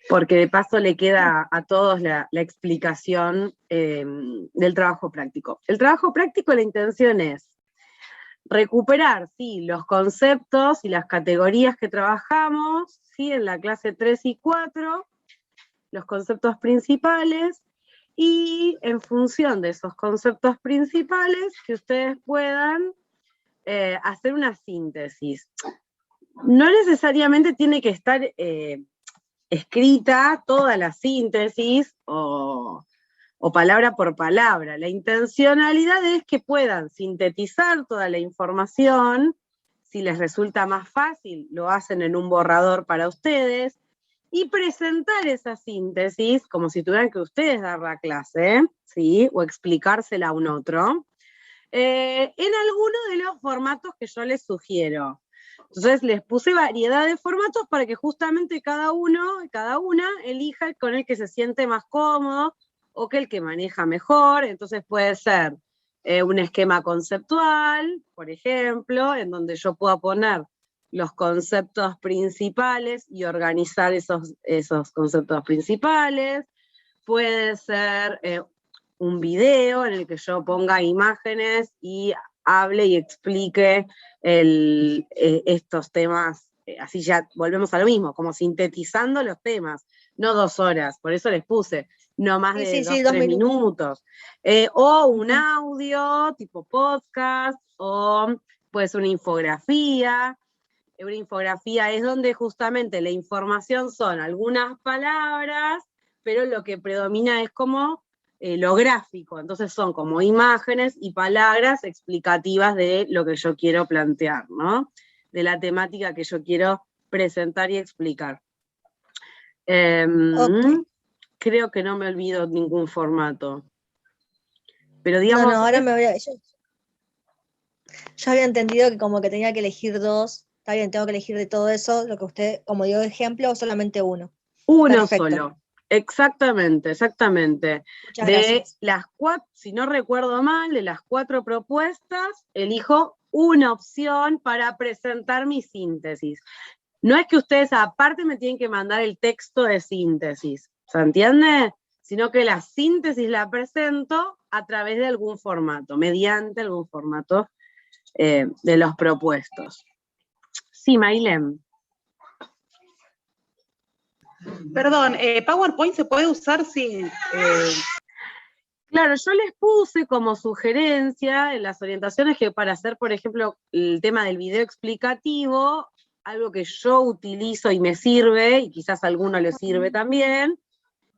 Porque de paso le queda a todos la explicación del trabajo práctico. El trabajo práctico, la intención es recuperar, sí, los conceptos y las categorías que trabajamos, sí, en la clase 3 y 4, los conceptos principales, y en función de esos conceptos principales, que ustedes puedan hacer una síntesis. No necesariamente tiene que estar escrita toda la síntesis o palabra por palabra. La intencionalidad es que puedan sintetizar toda la información. Si les resulta más fácil, lo hacen en un borrador para ustedes, y presentar esa síntesis como si tuvieran que ustedes dar la clase, ¿sí? O explicársela a un otro, en alguno de los formatos que yo les sugiero. Entonces les puse variedad de formatos para que justamente cada uno, cada una, elija con el que se siente más cómodo o que el que maneja mejor. Entonces puede ser un esquema conceptual, por ejemplo, en donde yo pueda poner los conceptos principales y organizar esos conceptos principales. Puede ser un video en el que yo ponga imágenes y hable y explique estos temas, así ya volvemos a lo mismo, como sintetizando los temas, no 2 horas, por eso les puse, no más de 2-3 minutos. O un audio, tipo podcast, o puede ser una infografía. Una infografía es donde justamente la información son algunas palabras, pero lo que predomina es como lo gráfico, entonces son como imágenes y palabras explicativas de lo que yo quiero plantear, ¿no? De la temática que yo quiero presentar y explicar. Creo que no me olvido ningún formato. Pero digamos... No, ahora me voy a... Yo había entendido que como que tenía que elegir 2, está bien, tengo que elegir de todo eso, lo que usted, como dio ejemplo, o solamente uno. Uno perfecto. Solo. Exactamente, exactamente. Muchas gracias. Las 4, si no recuerdo mal, de las 4 propuestas, elijo una opción para presentar mi síntesis. No es que ustedes aparte me tienen que mandar el texto de síntesis, ¿se entiende? Sino que la síntesis la presento a través de algún formato, mediante algún formato de los propuestos. Sí, Maylem. Perdón, ¿PowerPoint se puede usar sin...? Claro, yo les puse como sugerencia en las orientaciones que para hacer, por ejemplo, el tema del video explicativo, algo que yo utilizo y me sirve, y quizás a alguno le sirve también,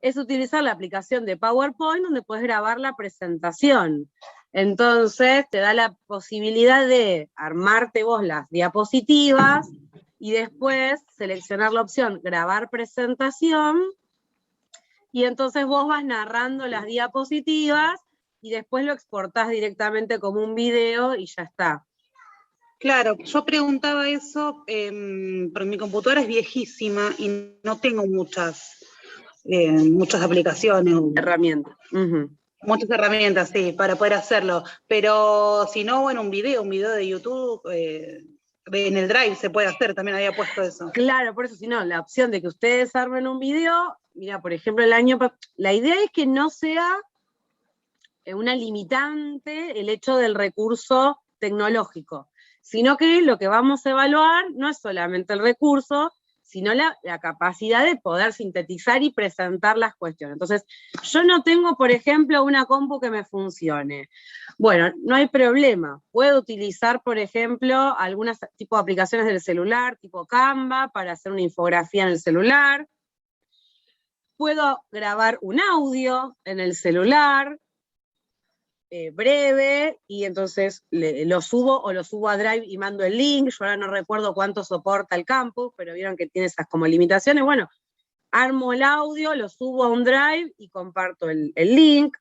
es utilizar la aplicación de PowerPoint donde puedes grabar la presentación. Entonces te da la posibilidad de armarte vos las diapositivas y después seleccionar la opción grabar presentación, y entonces vos vas narrando las diapositivas y después lo exportás directamente como un video y ya está. Claro, yo preguntaba eso, porque mi computadora es viejísima y no tengo muchas aplicaciones. Herramientas. Muchas herramientas, sí, para poder hacerlo. Pero si no, bueno, un video de YouTube, en el Drive se puede hacer, también había puesto eso. Claro, por eso, si no, la opción de que ustedes armen un video, mira, por ejemplo, la idea es que no sea una limitante el hecho del recurso tecnológico, sino que lo que vamos a evaluar no es solamente el recurso, sino la capacidad de poder sintetizar y presentar las cuestiones. Entonces, yo no tengo, por ejemplo, una compu que me funcione. Bueno, no hay problema. Puedo utilizar, por ejemplo, algunas tipo de aplicaciones del celular, tipo Canva, para hacer una infografía en el celular. Puedo grabar un audio en el celular, breve, y entonces lo subo a Drive y mando el link. Yo ahora no recuerdo cuánto soporta el campus, pero vieron que tiene esas como limitaciones. Bueno, armo el audio, lo subo a un Drive y comparto el link.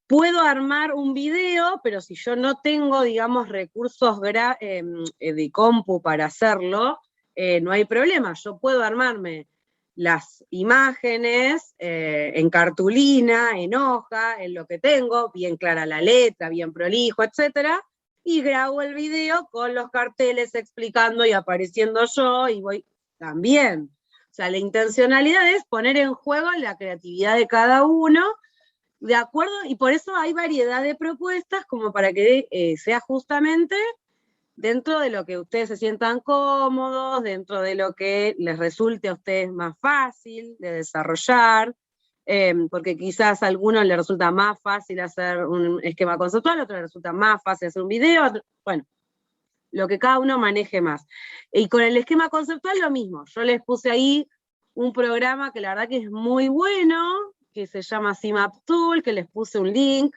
Puedo armar un video, pero si yo no tengo, digamos, recursos de compu para hacerlo, no hay problema. Yo puedo armarme las imágenes en cartulina, en hoja, en lo que tengo, bien clara la letra, bien prolijo, etcétera, y grabo el video con los carteles explicando y apareciendo yo, y voy también. O sea, la intencionalidad es poner en juego la creatividad de cada uno, de acuerdo, y por eso hay variedad de propuestas como para que sea justamente dentro de lo que ustedes se sientan cómodos, dentro de lo que les resulte a ustedes más fácil de desarrollar, porque quizás a algunos les resulta más fácil hacer un esquema conceptual, a otros les resulta más fácil hacer un video, bueno, lo que cada uno maneje más. Y con el esquema conceptual lo mismo, yo les puse ahí un programa que la verdad que es muy bueno, que se llama CMap Tool, que les puse un link,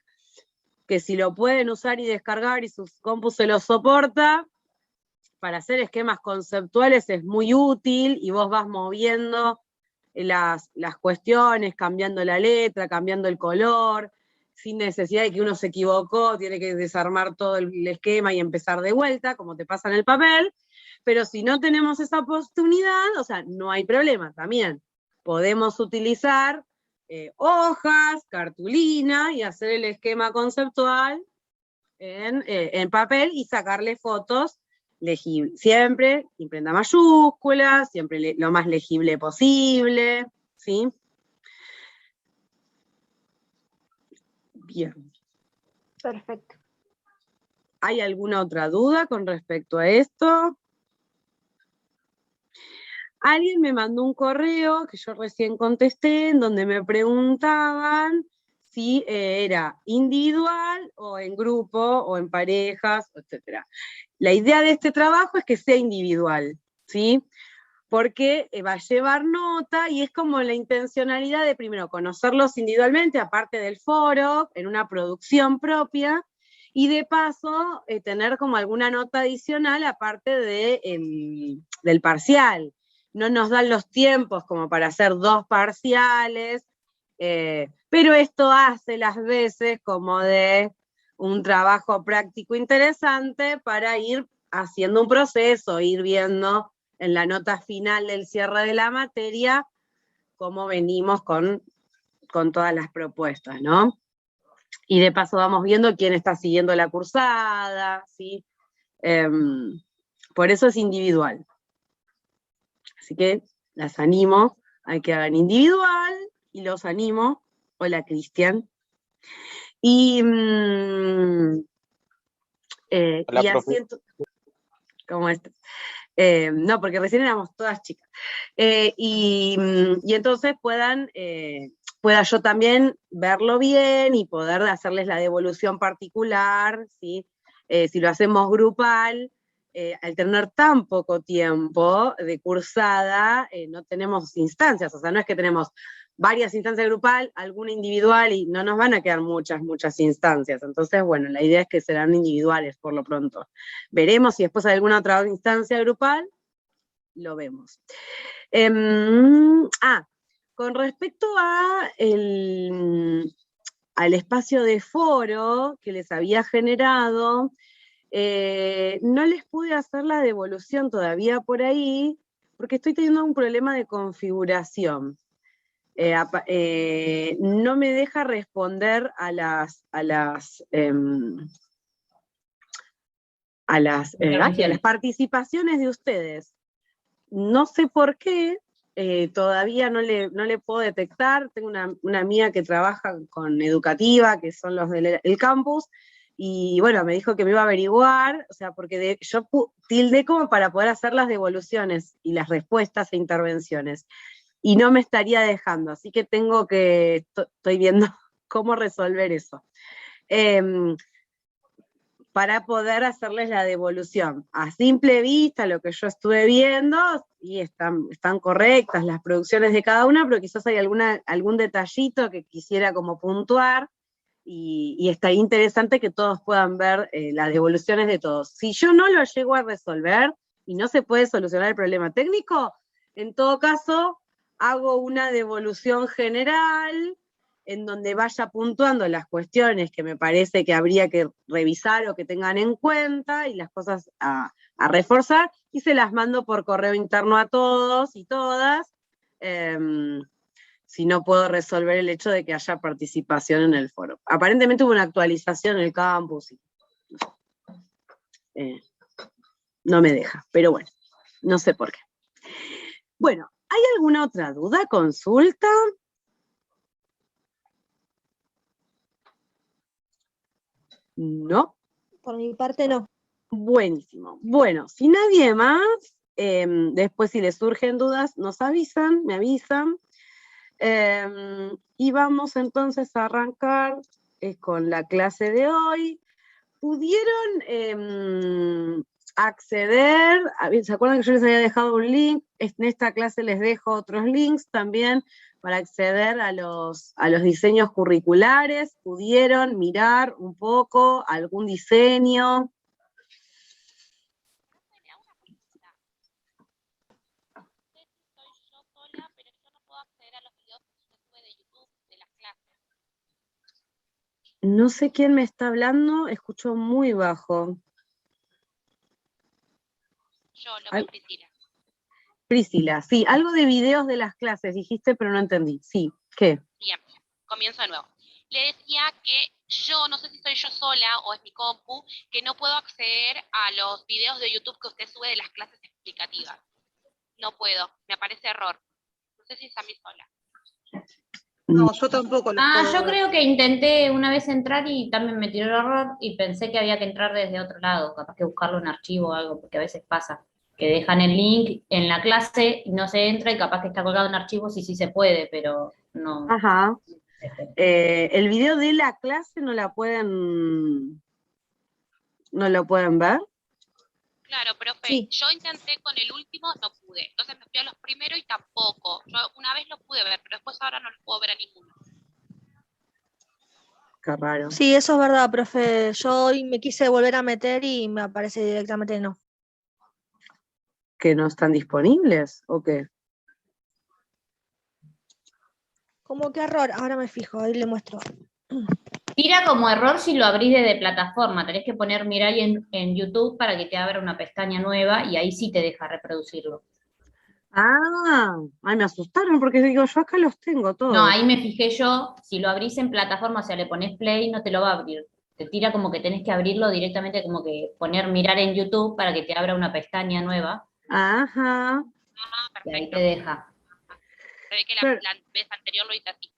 que si lo pueden usar y descargar y sus compus se los soporta, para hacer esquemas conceptuales es muy útil, y vos vas moviendo las cuestiones, cambiando la letra, cambiando el color, sin necesidad de que uno se equivocó, tiene que desarmar todo el esquema y empezar de vuelta, como te pasa en el papel. Pero si no tenemos esa oportunidad, o sea, no hay problema, también podemos utilizar hojas, cartulina, y hacer el esquema conceptual en papel y sacarle fotos legibles. Siempre imprenta mayúscula, siempre lo más legible posible, ¿sí? Bien. Perfecto. ¿Hay alguna otra duda con respecto a esto? Alguien me mandó un correo que yo recién contesté, en donde me preguntaban si era individual o en grupo o en parejas, etc. La idea de este trabajo es que sea individual, ¿sí? Porque va a llevar nota, y es como la intencionalidad de primero conocerlos individualmente, aparte del foro, en una producción propia, y de paso tener como alguna nota adicional aparte del parcial. No nos dan los tiempos como para hacer 2 parciales, pero esto hace las veces como de un trabajo práctico interesante para ir haciendo un proceso, ir viendo en la nota final del cierre de la materia cómo venimos con todas las propuestas, ¿no? Y de paso vamos viendo quién está siguiendo la cursada, ¿sí? Por eso es individual. Así que las animo a que hagan individual, y los animo, hola Cristian, y, Hola, y profe. así, ¿cómo estás? No, porque recién éramos todas chicas. Y entonces pueda yo también verlo bien y poder hacerles la devolución particular, ¿sí? Si lo hacemos grupal, al tener tan poco tiempo de cursada, no tenemos instancias, o sea, no es que tenemos varias instancias grupal, alguna individual, y no nos van a quedar muchas instancias. Entonces, bueno, la idea es que serán individuales por lo pronto. Veremos si después hay alguna otra instancia grupal, lo vemos. Con respecto al espacio de foro que les había generado, no les pude hacer la devolución todavía por ahí, porque estoy teniendo un problema de configuración. No me deja responder a las participaciones de ustedes. No sé por qué, todavía no le puedo detectar. Tengo una amiga que trabaja con Educativa, que son los del campus, y bueno, me dijo que me iba a averiguar, o sea, porque yo tildé como para poder hacer las devoluciones y las respuestas e intervenciones, y no me estaría dejando, así que estoy viendo cómo resolver eso. Para poder hacerles la devolución. A simple vista, lo que yo estuve viendo, y están correctas las producciones de cada una, pero quizás hay algún detallito que quisiera como puntuar, y está interesante que todos puedan ver las devoluciones de todos. Si yo no lo llego a resolver y no se puede solucionar el problema técnico, en todo caso, hago una devolución general, en donde vaya puntuando las cuestiones que me parece que habría que revisar o que tengan en cuenta, y las cosas a reforzar, y se las mando por correo interno a todos y todas, si no puedo resolver el hecho de que haya participación en el foro. Aparentemente hubo una actualización en el campus. no me deja, pero bueno, no sé por qué. Bueno, ¿hay alguna otra duda, consulta? No. Por mi parte, no. Buenísimo. Bueno, si nadie más, después si les surgen dudas, nos avisan, me avisan. Y vamos entonces a arrancar con la clase de hoy. ¿Pudieron acceder? ¿Se acuerdan que yo les había dejado un link? En esta clase les dejo otros links también para acceder a los diseños curriculares. ¿Pudieron mirar un poco algún diseño? No sé quién me está hablando, escucho muy bajo. Yo, lo que Priscila. Priscila, sí, algo de videos de las clases dijiste, pero no entendí. Sí, ¿qué? Bien, comienzo de nuevo. Le decía que yo, no sé si soy yo sola o es mi compu, que no puedo acceder a los videos de YouTube que usted sube de las clases explicativas. No puedo, me aparece error. No sé si es a mí sola. No, yo tampoco lo puedo Yo ver. creo que intenté una vez entrar y también me tiró el error y pensé que había que entrar desde otro lado, capaz que buscarlo en archivo o algo, porque a veces pasa, que dejan el link en la clase y no se entra y capaz que está colgado en archivos y sí se puede, pero no. Ajá. El video de la clase no lo pueden ver. Claro, profe, Sí. yo intenté con el último, no pude. Entonces me fui a los primeros y tampoco. Yo una vez lo pude ver, pero después ahora no lo puedo ver a ninguno. Qué raro. Sí, eso es verdad, profe. Yo hoy me quise volver a meter y me aparece directamente no. ¿Que no están disponibles o qué? ¿Cómo que error? Ahora me fijo, ahí le muestro. Tira como error si lo abrís desde plataforma, tenés que poner Mirai en YouTube para que te abra una pestaña nueva y ahí sí te deja reproducirlo. Ay, me asustaron porque digo, yo acá los tengo todos. No, ahí me fijé yo, si lo abrís en plataforma, o sea, le pones play, no te lo va a abrir. Te tira como que tenés que abrirlo directamente, como que poner mirar en YouTube para que te abra una pestaña nueva. Ajá. Y ahí Perfecto. te deja. Se ve que la vez anterior lo hice así.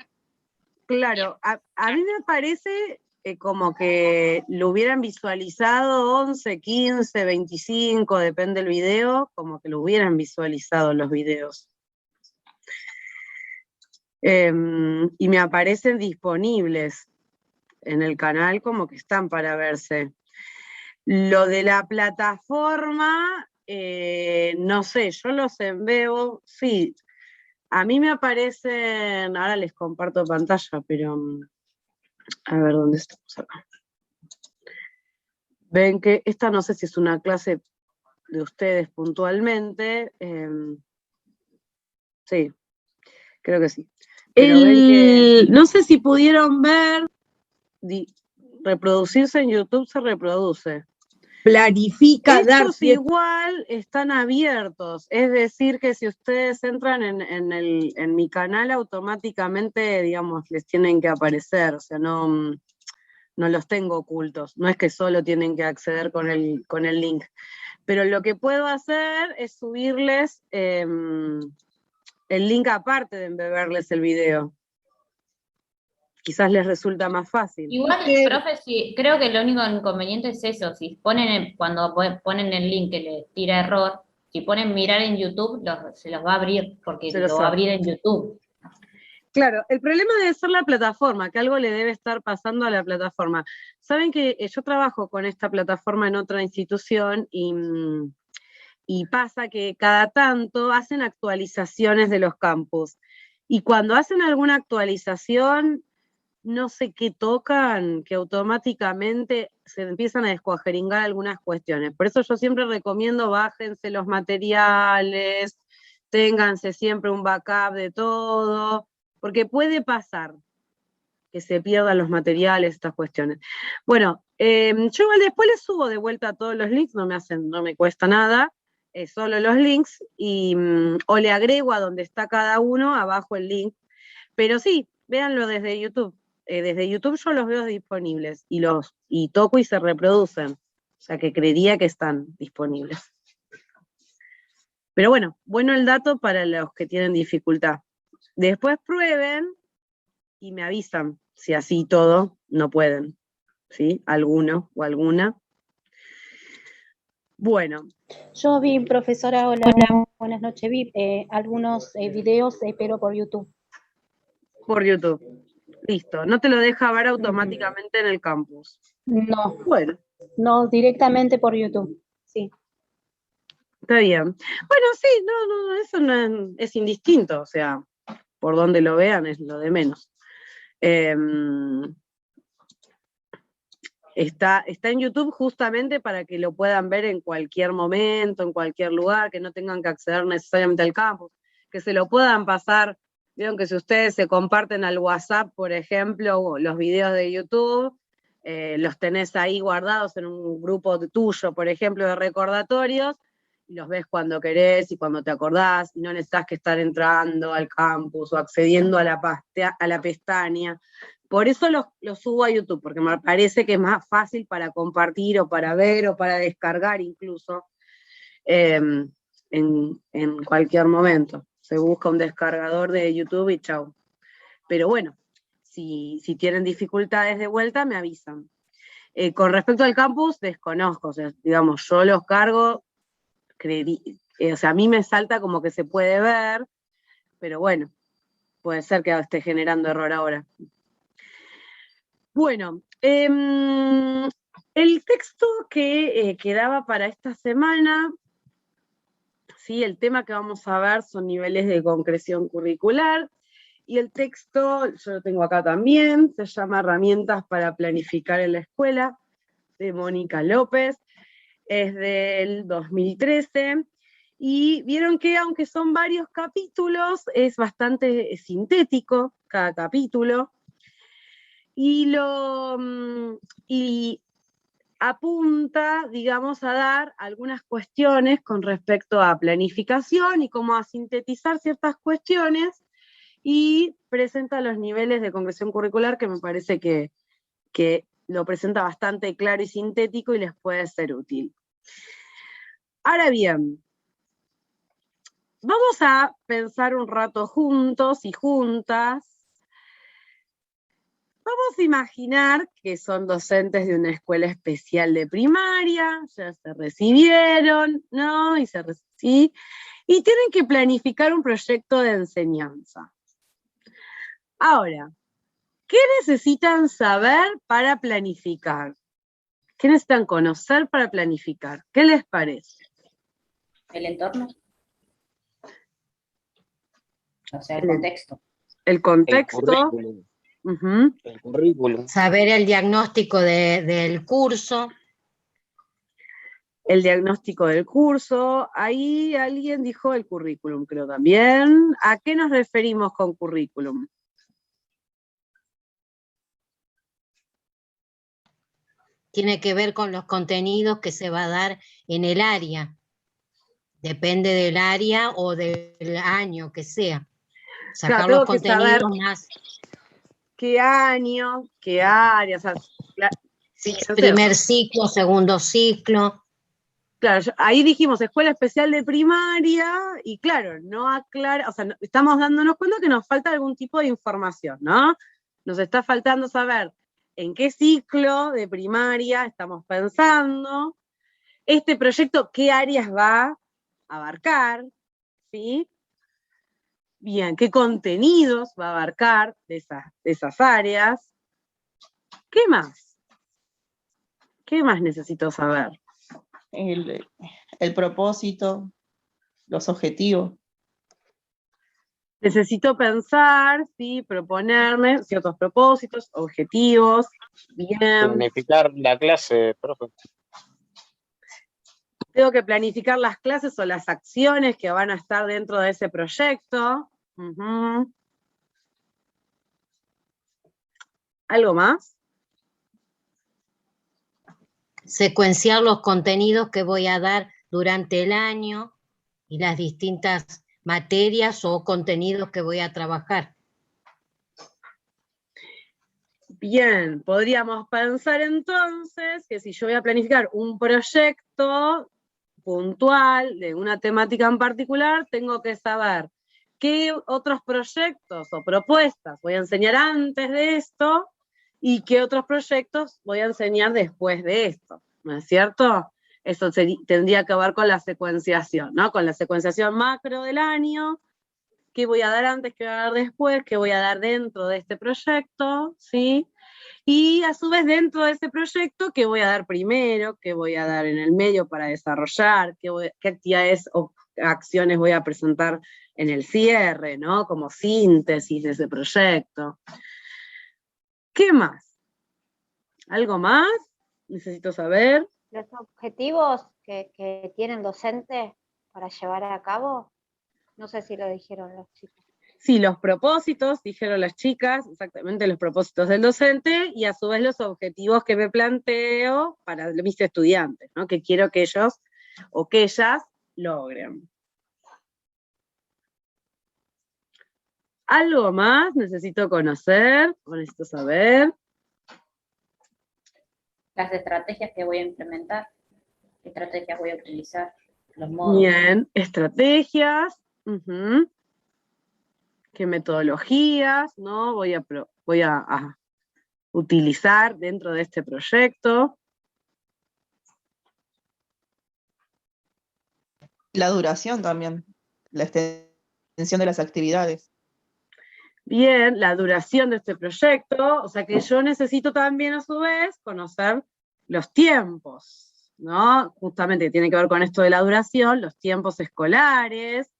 Claro, a mí me parece como que lo hubieran visualizado 11, 15, 25, depende del video, como que lo hubieran visualizado los videos. Y me aparecen disponibles en el canal como que están para verse. Lo de la plataforma, no sé, yo los veo, sí. A mí me aparecen, ahora les comparto pantalla, pero a ver dónde estamos acá. Ven que esta no sé si es una clase de ustedes puntualmente. Sí, creo que sí. Pero ven que, no sé si pudieron ver, reproducirse en YouTube se reproduce. Planifica Estos dar igual están abiertos, es decir que si ustedes entran en mi canal automáticamente, digamos, les tienen que aparecer, o sea, no los tengo ocultos, no es que solo tienen que acceder con el link. Pero lo que puedo hacer es subirles el link aparte de embeberles el video. Quizás les resulta más fácil. Igual, profe, sí, creo que lo único inconveniente es eso, si ponen cuando ponen el link que les tira error, si ponen mirar en YouTube, se los va a abrir, porque lo va a abrir en YouTube. Claro, el problema debe ser la plataforma, que algo le debe estar pasando a la plataforma. Saben que yo trabajo con esta plataforma en otra institución y pasa que cada tanto hacen actualizaciones de los campus. Y cuando hacen alguna actualización, no sé qué tocan, que automáticamente se empiezan a descuajeringar algunas cuestiones. Por eso yo siempre recomiendo bájense los materiales, ténganse siempre un backup de todo, porque puede pasar que se pierdan los materiales, estas cuestiones. Bueno, yo después les subo de vuelta todos los links, no me cuesta nada, solo los links, o le agrego a donde está cada uno, abajo el link, pero sí, véanlo desde YouTube. Desde YouTube yo los veo disponibles, y toco y se reproducen. sea que creería que están disponibles. Pero bueno, bueno el dato para los que tienen dificultad. Después prueben y me avisan si así todo no pueden, ¿sí? Alguno o alguna. Bueno. Yo vi, profesora, hola, buenas noches, vi algunos videos, pero por YouTube. Por YouTube. Listo. No te lo deja ver automáticamente en el campus. No. Bueno. No, directamente por YouTube, sí. Está bien. Bueno, sí, no, eso no es indistinto, o sea, por donde lo vean es lo de menos. Está en YouTube justamente para que lo puedan ver en cualquier momento, en cualquier lugar, que no tengan que acceder necesariamente al campus, que se lo puedan pasar. Vieron que si ustedes se comparten al WhatsApp, por ejemplo, los videos de YouTube, los tenés ahí guardados en un grupo tuyo, por ejemplo, de recordatorios, y los ves cuando querés y cuando te acordás, y no necesitas que estar entrando al campus o accediendo a la pestaña. Por eso los subo a YouTube, porque me parece que es más fácil para compartir o para ver o para descargar incluso en cualquier momento. Se busca un descargador de YouTube y chau. Pero bueno, si tienen dificultades de vuelta, me avisan. Con respecto al campus, desconozco, o sea, digamos, yo los cargo, o sea, a mí me salta como que se puede ver, pero bueno, puede ser que esté generando error ahora. Bueno, el texto que quedaba para esta semana, ¿sí? El tema que vamos a ver son niveles de concreción curricular, y el texto, yo lo tengo acá también, se llama Herramientas para planificar en la escuela, de Mónica López, es del 2013, y vieron que aunque son varios capítulos, es bastante sintético cada capítulo, y apunta, digamos, a dar algunas cuestiones con respecto a planificación y cómo a sintetizar ciertas cuestiones, y presenta los niveles de concreción curricular, que me parece que lo presenta bastante claro y sintético y les puede ser útil. Ahora bien, vamos a pensar un rato juntos y juntas. Vamos a imaginar que son docentes de una escuela especial de primaria, ya se recibieron, ¿no? Y tienen que planificar un proyecto de enseñanza. Ahora, ¿qué necesitan saber para planificar? ¿Qué necesitan conocer para planificar? ¿Qué les parece? ¿El entorno? O sea, el contexto. El contexto. El currículum. Saber el diagnóstico del curso. El diagnóstico del curso. Ahí alguien dijo el currículum, creo también. ¿A qué nos referimos con currículum? Tiene que ver con los contenidos que se va a dar en el área. Depende del área o del año que sea. Sacar claro, los contenidos más. ¿Qué año? ¿Qué área? O sea, sí, primer ciclo, segundo ciclo. Claro, ahí dijimos escuela especial de primaria, y claro, no aclara, o sea, estamos dándonos cuenta que nos falta algún tipo de información, ¿no? Nos está faltando saber en qué ciclo de primaria estamos pensando, este proyecto, qué áreas va a abarcar, ¿sí? Bien, qué contenidos va a abarcar de esas áreas. ¿Qué más? ¿Qué más necesito saber? El propósito, los objetivos. Necesito pensar, ¿sí? Proponerme ciertos propósitos, objetivos, bien. Planificar la clase, profe. Tengo que planificar las clases o las acciones que van a estar dentro de ese proyecto. ¿Algo más? Secuenciar los contenidos que voy a dar durante el año y las distintas materias o contenidos que voy a trabajar. Bien, podríamos pensar entonces que si yo voy a planificar un proyecto puntual de una temática en particular, tengo que saber qué otros proyectos o propuestas voy a enseñar antes de esto y qué otros proyectos voy a enseñar después de esto, ¿no es cierto? Eso tendría que ver con la secuenciación, ¿no? Con la secuenciación macro del año, qué voy a dar antes, qué voy a dar después, qué voy a dar dentro de este proyecto, ¿sí? Y a su vez dentro de ese proyecto, qué voy a dar primero, qué voy a dar en el medio para desarrollar, qué actividades o acciones voy a presentar en el cierre, ¿no? Como síntesis de ese proyecto. ¿Qué más? ¿Algo más? Necesito saber. Los objetivos que tiene el docente para llevar a cabo, no sé si lo dijeron los chicos. Sí, los propósitos, dijeron las chicas, exactamente los propósitos del docente, y a su vez los objetivos que me planteo para mis estudiantes, ¿no? Que quiero que ellos o que ellas logren. ¿Algo más necesito conocer o necesito saber? Las estrategias que voy a implementar, qué estrategias voy a utilizar, los modos. Bien, estrategias, qué metodologías, ¿no? Voy a utilizar dentro de este proyecto. La duración también, la extensión de las actividades. Bien, la duración de este proyecto, o sea que yo necesito también a su vez conocer los tiempos, ¿no? Justamente tiene que ver con esto de la duración, los tiempos escolares,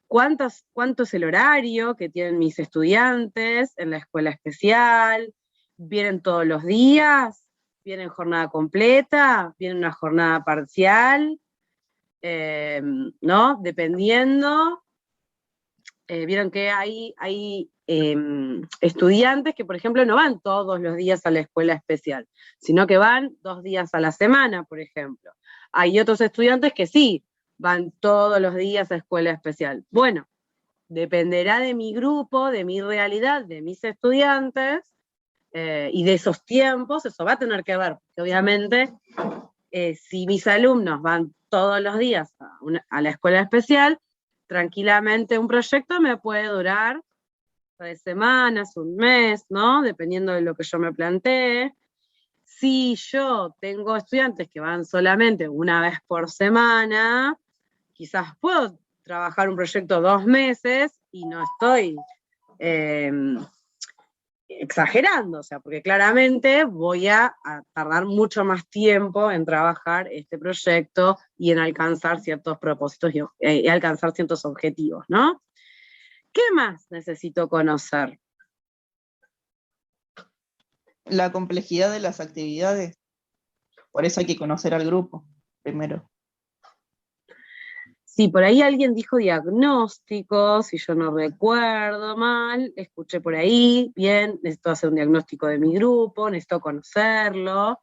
cuánto es el horario que tienen mis estudiantes en la escuela especial, vienen todos los días, vienen jornada completa, vienen una jornada parcial, ¿no? Dependiendo. Vieron que hay estudiantes que, por ejemplo, no van todos los días a la escuela especial, sino que van 2 días a la semana, por ejemplo. Hay otros estudiantes que sí, van todos los días a escuela especial. Bueno, dependerá de mi grupo, de mi realidad, de mis estudiantes, y de esos tiempos, eso va a tener que ver, porque obviamente, si mis alumnos van todos los días a la escuela especial, tranquilamente un proyecto me puede durar 3 semanas, un mes, ¿no? Dependiendo de lo que yo me plantee. Si yo tengo estudiantes que van solamente una vez por semana, quizás puedo trabajar un proyecto 2 meses y no estoy exagerando, o sea, porque claramente voy a tardar mucho más tiempo en trabajar este proyecto y en alcanzar ciertos propósitos y alcanzar ciertos objetivos, ¿no? ¿Qué más necesito conocer? La complejidad de las actividades. Por eso hay que conocer al grupo primero. Sí, por ahí alguien dijo diagnóstico, si yo no recuerdo mal, escuché por ahí, bien, necesito hacer un diagnóstico de mi grupo, necesito conocerlo,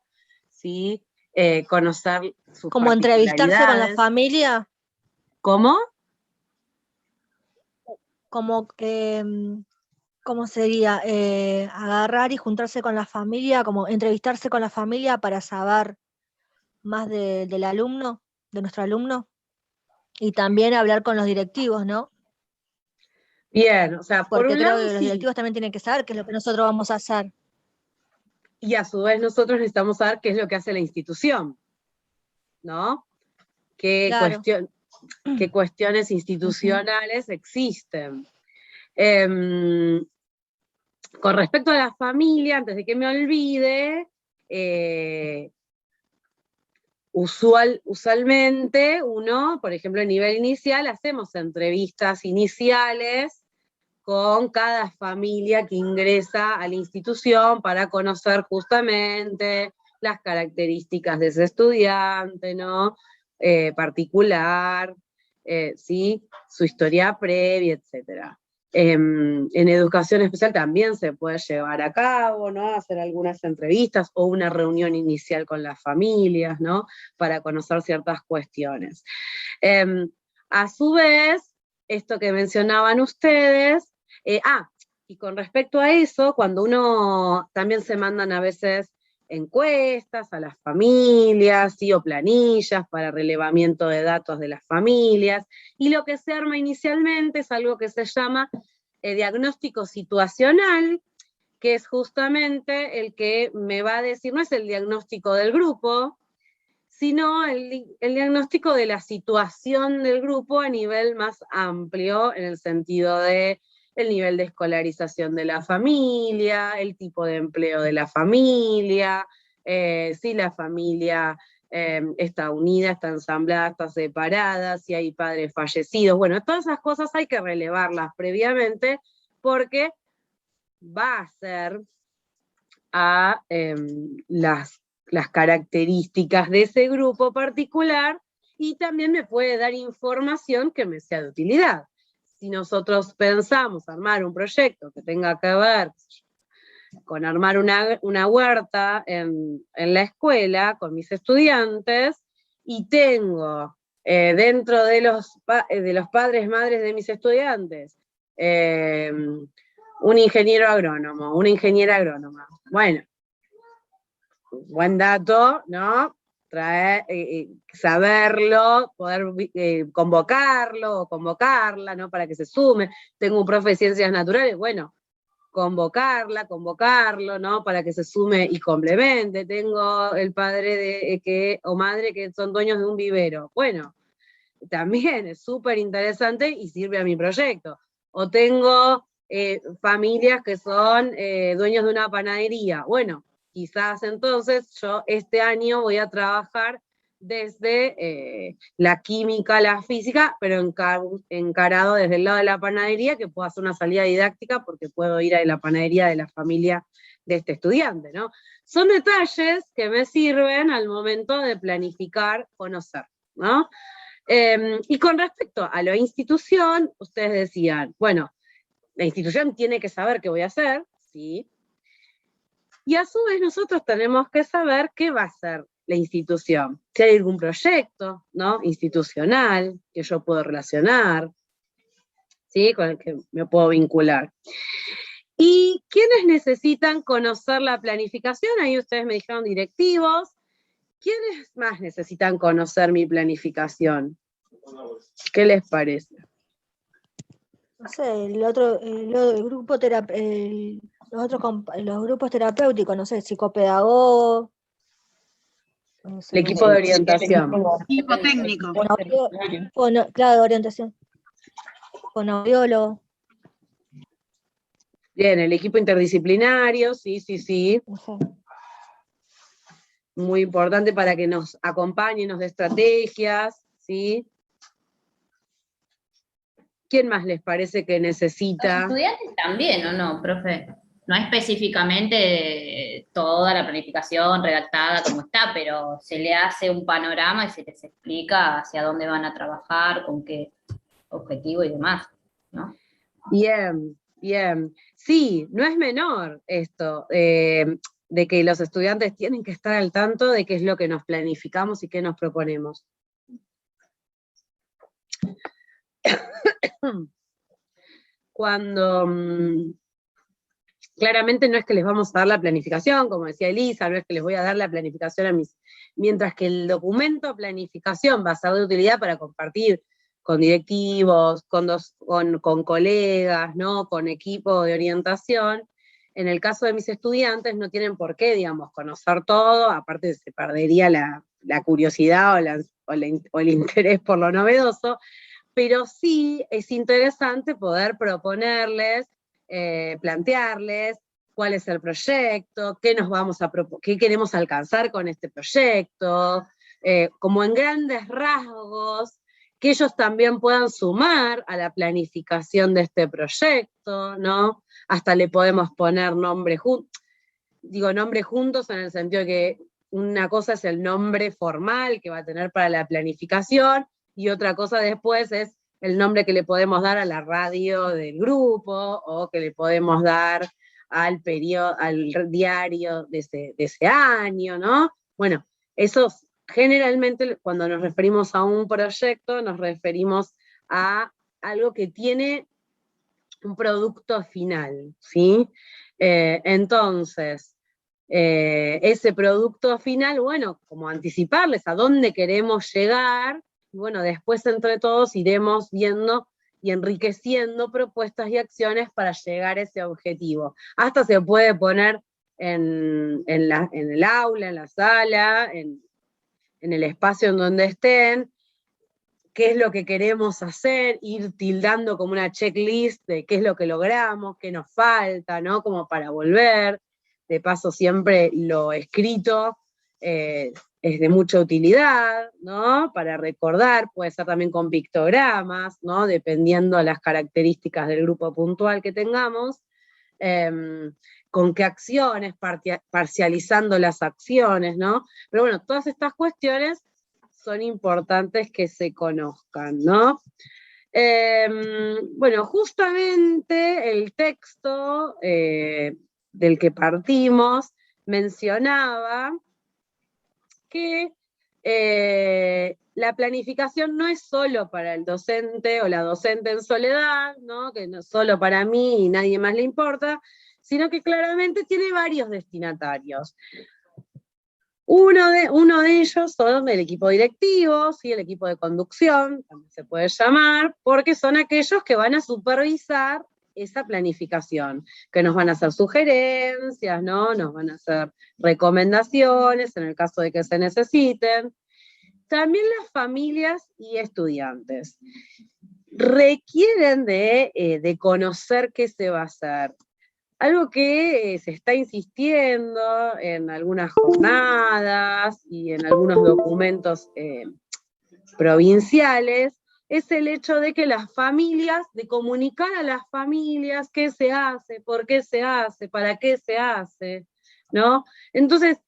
¿sí? Conocer sus Como entrevistarse con la particularidades. familia. ¿Cómo? Como ¿cómo sería? Agarrar y juntarse con la familia, como entrevistarse con la familia para saber más del alumno, de nuestro alumno. Y también hablar con los directivos, ¿no? Bien, o sea, por Porque un creo lado que los sí, directivos también tienen que saber qué es lo que nosotros vamos a hacer. y a su vez nosotros necesitamos saber qué es lo que hace la institución, ¿no? Claro. Qué cuestiones institucionales existen. Con respecto a la familia, antes de que me olvide, usualmente uno, por ejemplo, a nivel inicial, hacemos entrevistas iniciales con cada familia que ingresa a la institución para conocer justamente las características de ese estudiante, ¿no? Particular, ¿sí? Su historia previa, etc. En educación especial también se puede llevar a cabo, ¿no? Hacer algunas entrevistas o una reunión inicial con las familias, ¿no? Para conocer ciertas cuestiones. A su vez, esto que mencionaban ustedes, Y con respecto a eso, cuando uno también se mandan a veces encuestas a las familias, ¿sí? O planillas para relevamiento de datos de las familias, y lo que se arma inicialmente es algo que se llama diagnóstico situacional, que es justamente el que me va a decir, no es el diagnóstico del grupo, sino el diagnóstico de la situación del grupo a nivel más amplio, en el sentido de el nivel de escolarización de la familia, el tipo de empleo de la familia, si la familia está unida, está ensamblada, está separada, si hay padres fallecidos. Bueno, todas esas cosas hay que relevarlas previamente porque va a ser a las características de ese grupo particular y también me puede dar información que me sea de utilidad. Si nosotros pensamos armar un proyecto que tenga que ver con armar una huerta en la escuela con mis estudiantes y tengo dentro de los padres, madres de mis estudiantes, un ingeniero agrónomo, una ingeniera agrónoma. Bueno, buen dato, ¿no? Saberlo, poder convocarlo o convocarla, ¿no? Para que se sume. Tengo un profe de ciencias naturales, bueno, convocarlo, ¿no? Para que se sume y complemente. Tengo el padre o madre que son dueños de un vivero. Bueno, también es súper interesante y sirve a mi proyecto. O tengo familias que son dueños de una panadería. Bueno, quizás entonces yo este año voy a trabajar desde la química, la física, pero encarado desde el lado de la panadería, que puedo hacer una salida didáctica porque puedo ir a la panadería de la familia de este estudiante, ¿no? Son detalles que me sirven al momento de planificar, conocer, ¿no? Y con respecto a la institución, ustedes decían, bueno, la institución tiene que saber qué voy a hacer, ¿sí? Y a su vez nosotros tenemos que saber qué va a hacer la institución. Si hay algún proyecto, ¿no? Institucional que yo puedo relacionar, ¿sí? Con el que me puedo vincular. ¿Y quiénes necesitan conocer la planificación? Ahí ustedes me dijeron directivos. ¿Quiénes más necesitan conocer mi planificación? ¿Qué les parece? No sé, el grupo los grupos terapéuticos, no sé, psicopedagogo, no sé, El equipo de orientación. Equipo técnico. Claro, de orientación. Fonoaudiólogo. Bien, el equipo interdisciplinario, sí. Muy importante para que nos acompañen, nos dé estrategias, ¿sí? ¿Quién más les parece que necesita? Los estudiantes también, ¿o no, profe? No específicamente toda la planificación redactada como está, pero se le hace un panorama y se les explica hacia dónde van a trabajar, con qué objetivo y demás, ¿no? Bien. Sí, no es menor esto, de que los estudiantes tienen que estar al tanto de qué es lo que nos planificamos y qué nos proponemos. Cuando claramente no es que les vamos a dar la planificación, como decía Elisa, no es que les voy a dar la planificación mientras que el documento de planificación va a ser de utilidad para compartir con directivos, con colegas, ¿no? Con equipo de orientación. En el caso de mis estudiantes no tienen por qué, digamos, conocer todo, aparte se perdería la curiosidad o el interés por lo novedoso, pero sí es interesante poder proponerles, plantearles cuál es el proyecto, qué queremos alcanzar con este proyecto, como en grandes rasgos, que ellos también puedan sumar a la planificación de este proyecto, ¿no? Hasta le podemos poner nombre juntos en el sentido de que una cosa es el nombre formal que va a tener para la planificación, y otra cosa después es el nombre que le podemos dar a la radio del grupo, o que le podemos dar al diario de ese año, ¿no? Bueno, esos generalmente cuando nos referimos a un proyecto, nos referimos a algo que tiene un producto final, ¿sí? Entonces, ese producto final, bueno, como anticiparles a dónde queremos llegar, y bueno, después entre todos iremos viendo y enriqueciendo propuestas y acciones para llegar a ese objetivo. Hasta se puede poner en el aula, en la sala, en el espacio en donde estén, qué es lo que queremos hacer, ir tildando como una checklist de qué es lo que logramos, qué nos falta, ¿no? Como para volver. De paso, siempre lo escrito es de mucha utilidad, ¿no? Para recordar, puede ser también con pictogramas, ¿no? Dependiendo de las características del grupo puntual que tengamos. Con qué acciones, parcializando las acciones, ¿no? Pero bueno, todas estas cuestiones son importantes que se conozcan, ¿no? Bueno, justamente el texto del que partimos mencionaba que la planificación no es solo para el docente o la docente en soledad, ¿no? Que no es solo para mí y nadie más le importa, sino que claramente tiene varios destinatarios. Uno de ellos son el equipo directivo, ¿sí? El equipo de conducción, también se puede llamar, porque son aquellos que van a supervisar esa planificación, que nos van a hacer sugerencias, ¿no? Nos van a hacer recomendaciones en el caso de que se necesiten. También las familias y estudiantes requieren de conocer qué se va a hacer. Algo que se está insistiendo en algunas jornadas y en algunos documentos provinciales, es el hecho de que las familias, de comunicar a las familias qué se hace, por qué se hace, para qué se hace, ¿no? Entonces,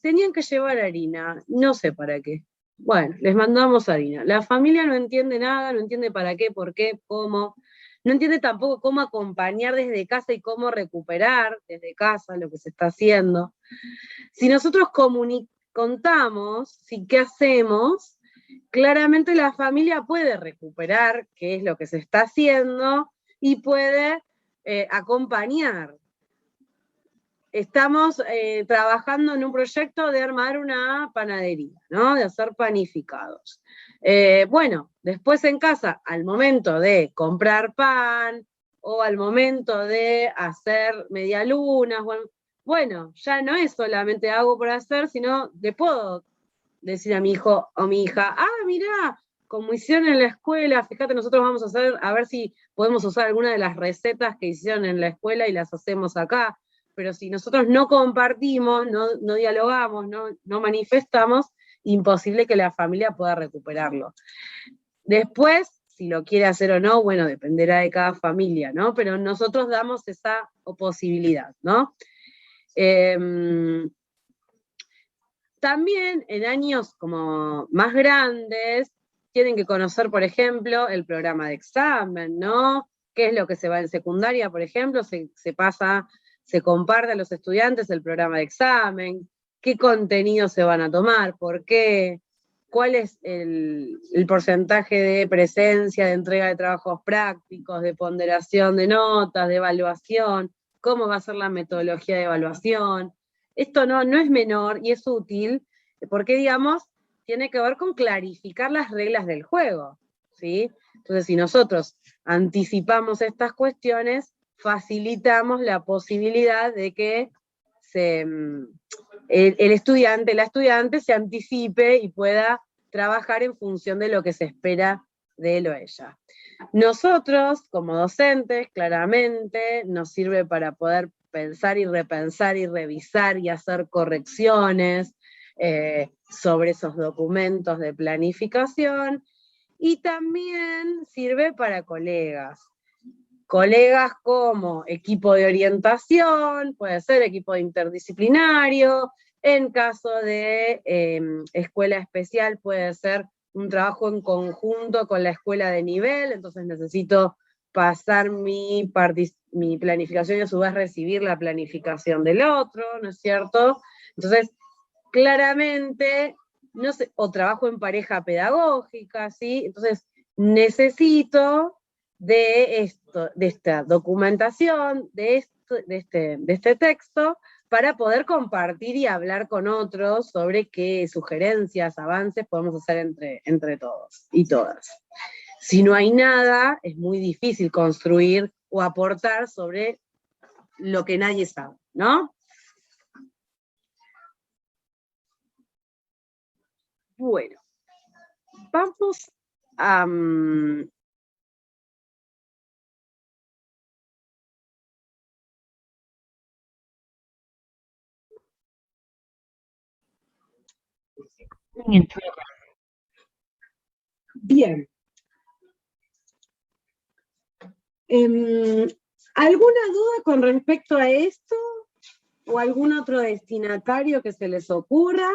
tenían que llevar harina, no sé para qué. Bueno, les mandamos harina. La familia no entiende nada, no entiende para qué, por qué, cómo. No entiende tampoco cómo acompañar desde casa y cómo recuperar desde casa lo que se está haciendo. Si nosotros contamos, qué hacemos, claramente la familia puede recuperar qué es lo que se está haciendo y puede acompañar. Estamos trabajando en un proyecto de armar una panadería, ¿no? De hacer panificados. Bueno, después en casa, al momento de comprar pan, o al momento de hacer medialunas, bueno, ya no es solamente hago por hacer, sino le puedo decir a mi hijo o mi hija, mirá, como hicieron en la escuela, fíjate, nosotros vamos a hacer, a ver si podemos usar alguna de las recetas que hicieron en la escuela y las hacemos acá. Pero si nosotros no compartimos, no dialogamos, no manifestamos, imposible que la familia pueda recuperarlo. Después, si lo quiere hacer o no, bueno, dependerá de cada familia, ¿no? Pero nosotros damos esa posibilidad, ¿no? También en años como más grandes, tienen que conocer, por ejemplo, el programa de examen, ¿no? ¿Qué es lo que se va en secundaria, por ejemplo? Se comparte a los estudiantes el programa de examen, qué contenidos se van a tomar, por qué, cuál es el porcentaje de presencia, de entrega de trabajos prácticos, de ponderación de notas, de evaluación, cómo va a ser la metodología de evaluación. Esto no es menor y es útil, porque, digamos, tiene que ver con clarificar las reglas del juego, ¿sí? Entonces, si nosotros anticipamos estas cuestiones, facilitamos la posibilidad de que el estudiante, la estudiante se anticipe y pueda trabajar en función de lo que se espera de él o ella. Nosotros, como docentes, claramente, nos sirve para poder pensar y repensar y revisar y hacer correcciones sobre esos documentos de planificación, y también sirve para colegas. Colegas como equipo de orientación, puede ser equipo interdisciplinario, en caso de escuela especial puede ser un trabajo en conjunto con la escuela de nivel, entonces necesito pasar mi planificación y a su vez recibir la planificación del otro, ¿no es cierto? Entonces, claramente, no sé, o trabajo en pareja pedagógica, ¿sí? Entonces, necesito de esta documentación, de este texto, para poder compartir y hablar con otros sobre qué sugerencias, avances podemos hacer entre todos y todas. Si no hay nada, es muy difícil construir o aportar sobre lo que nadie sabe, ¿no? Bueno, vamos a... Bien. ¿Alguna duda con respecto a esto? ¿O algún otro destinatario que se les ocurra?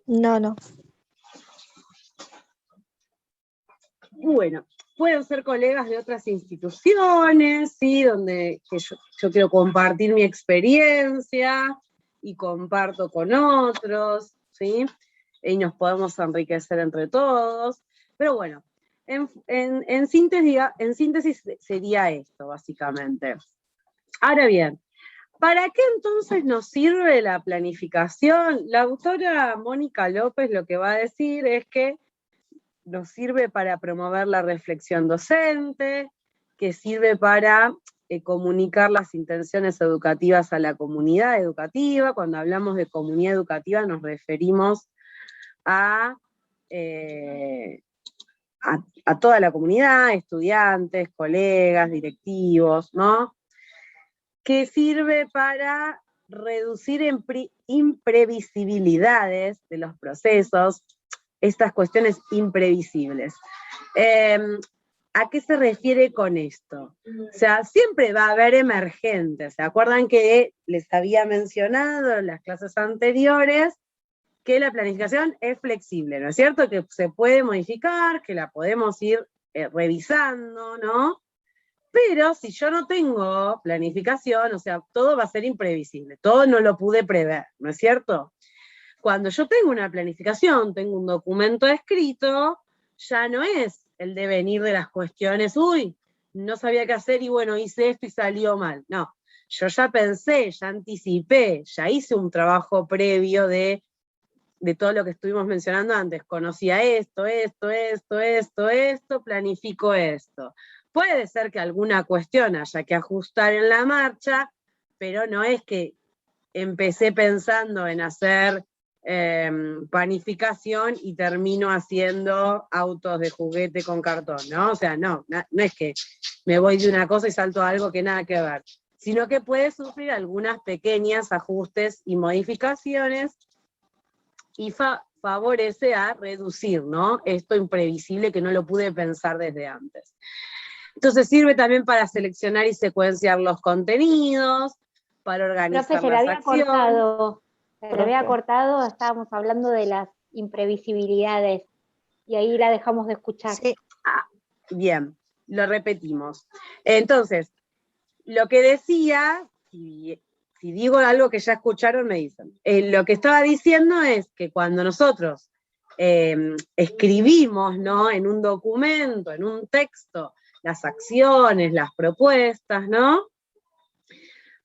No. Bueno, pueden ser colegas de otras instituciones, ¿sí? Donde que yo quiero compartir mi experiencia y comparto con otros, ¿sí? Y nos podemos enriquecer entre todos. Pero bueno, en síntesis sería esto, básicamente. Ahora bien, ¿para qué entonces nos sirve la planificación? La autora Mónica López lo que va a decir es que nos sirve para promover la reflexión docente, que sirve para comunicar las intenciones educativas a la comunidad educativa. Cuando hablamos de comunidad educativa nos referimos a toda la comunidad, estudiantes, colegas, directivos, ¿no? Que sirve para reducir imprevisibilidades de los procesos, estas cuestiones imprevisibles. ¿A qué se refiere con esto? O sea, siempre va a haber emergentes. ¿Se acuerdan que les había mencionado en las clases anteriores que la planificación es flexible, ¿no es cierto? Que se puede modificar, que la podemos ir revisando, ¿no? Pero si yo no tengo planificación, o sea, todo va a ser imprevisible, todo no lo pude prever, ¿no es cierto? Cuando yo tengo una planificación, tengo un documento escrito, ya no es el devenir de las cuestiones, uy, no sabía qué hacer y bueno, hice esto y salió mal. No, yo ya pensé, ya anticipé, ya hice un trabajo previo de todo lo que estuvimos mencionando antes. Conocía esto, planifico esto. Puede ser que alguna cuestión haya que ajustar en la marcha, pero no es que empecé pensando en hacer panificación y termino haciendo autos de juguete con cartón, ¿no? O sea, no es que me voy de una cosa y salto a algo que nada que ver, sino que puede sufrir algunas pequeñas ajustes y modificaciones y favorece a reducir, ¿no? Esto imprevisible que no lo pude pensar desde antes. Entonces sirve también para seleccionar y secuenciar los contenidos, para organizar Profe, se le había cortado. Se le había Profe. cortado, estábamos hablando de las imprevisibilidades y ahí la dejamos de escuchar. Sí. Bien, lo repetimos. Entonces, lo que decía, si digo algo que ya escucharon, me dicen. Lo que estaba diciendo es que cuando nosotros escribimos, ¿no? En un documento, en un texto, las acciones, las propuestas, ¿no?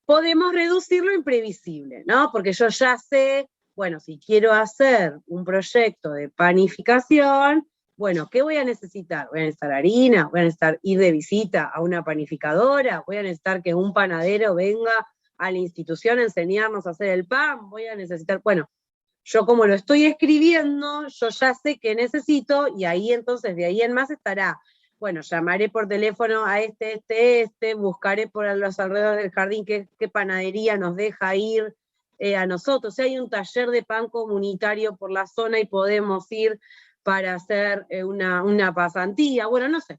Podemos reducir lo imprevisible, ¿no? Porque yo ya sé, bueno, si quiero hacer un proyecto de panificación, bueno, ¿qué voy a necesitar? Voy a necesitar harina, voy a necesitar ir de visita a una panificadora, voy a necesitar que un panadero venga a la institución a enseñarnos a hacer el pan, voy a necesitar, bueno, yo como lo estoy escribiendo, yo ya sé que necesito, y ahí entonces, de ahí en más estará, bueno, llamaré por teléfono a buscaré por los alrededores del jardín qué panadería nos deja ir a nosotros. Si hay un taller de pan comunitario por la zona y podemos ir para hacer una pasantía, bueno, no sé,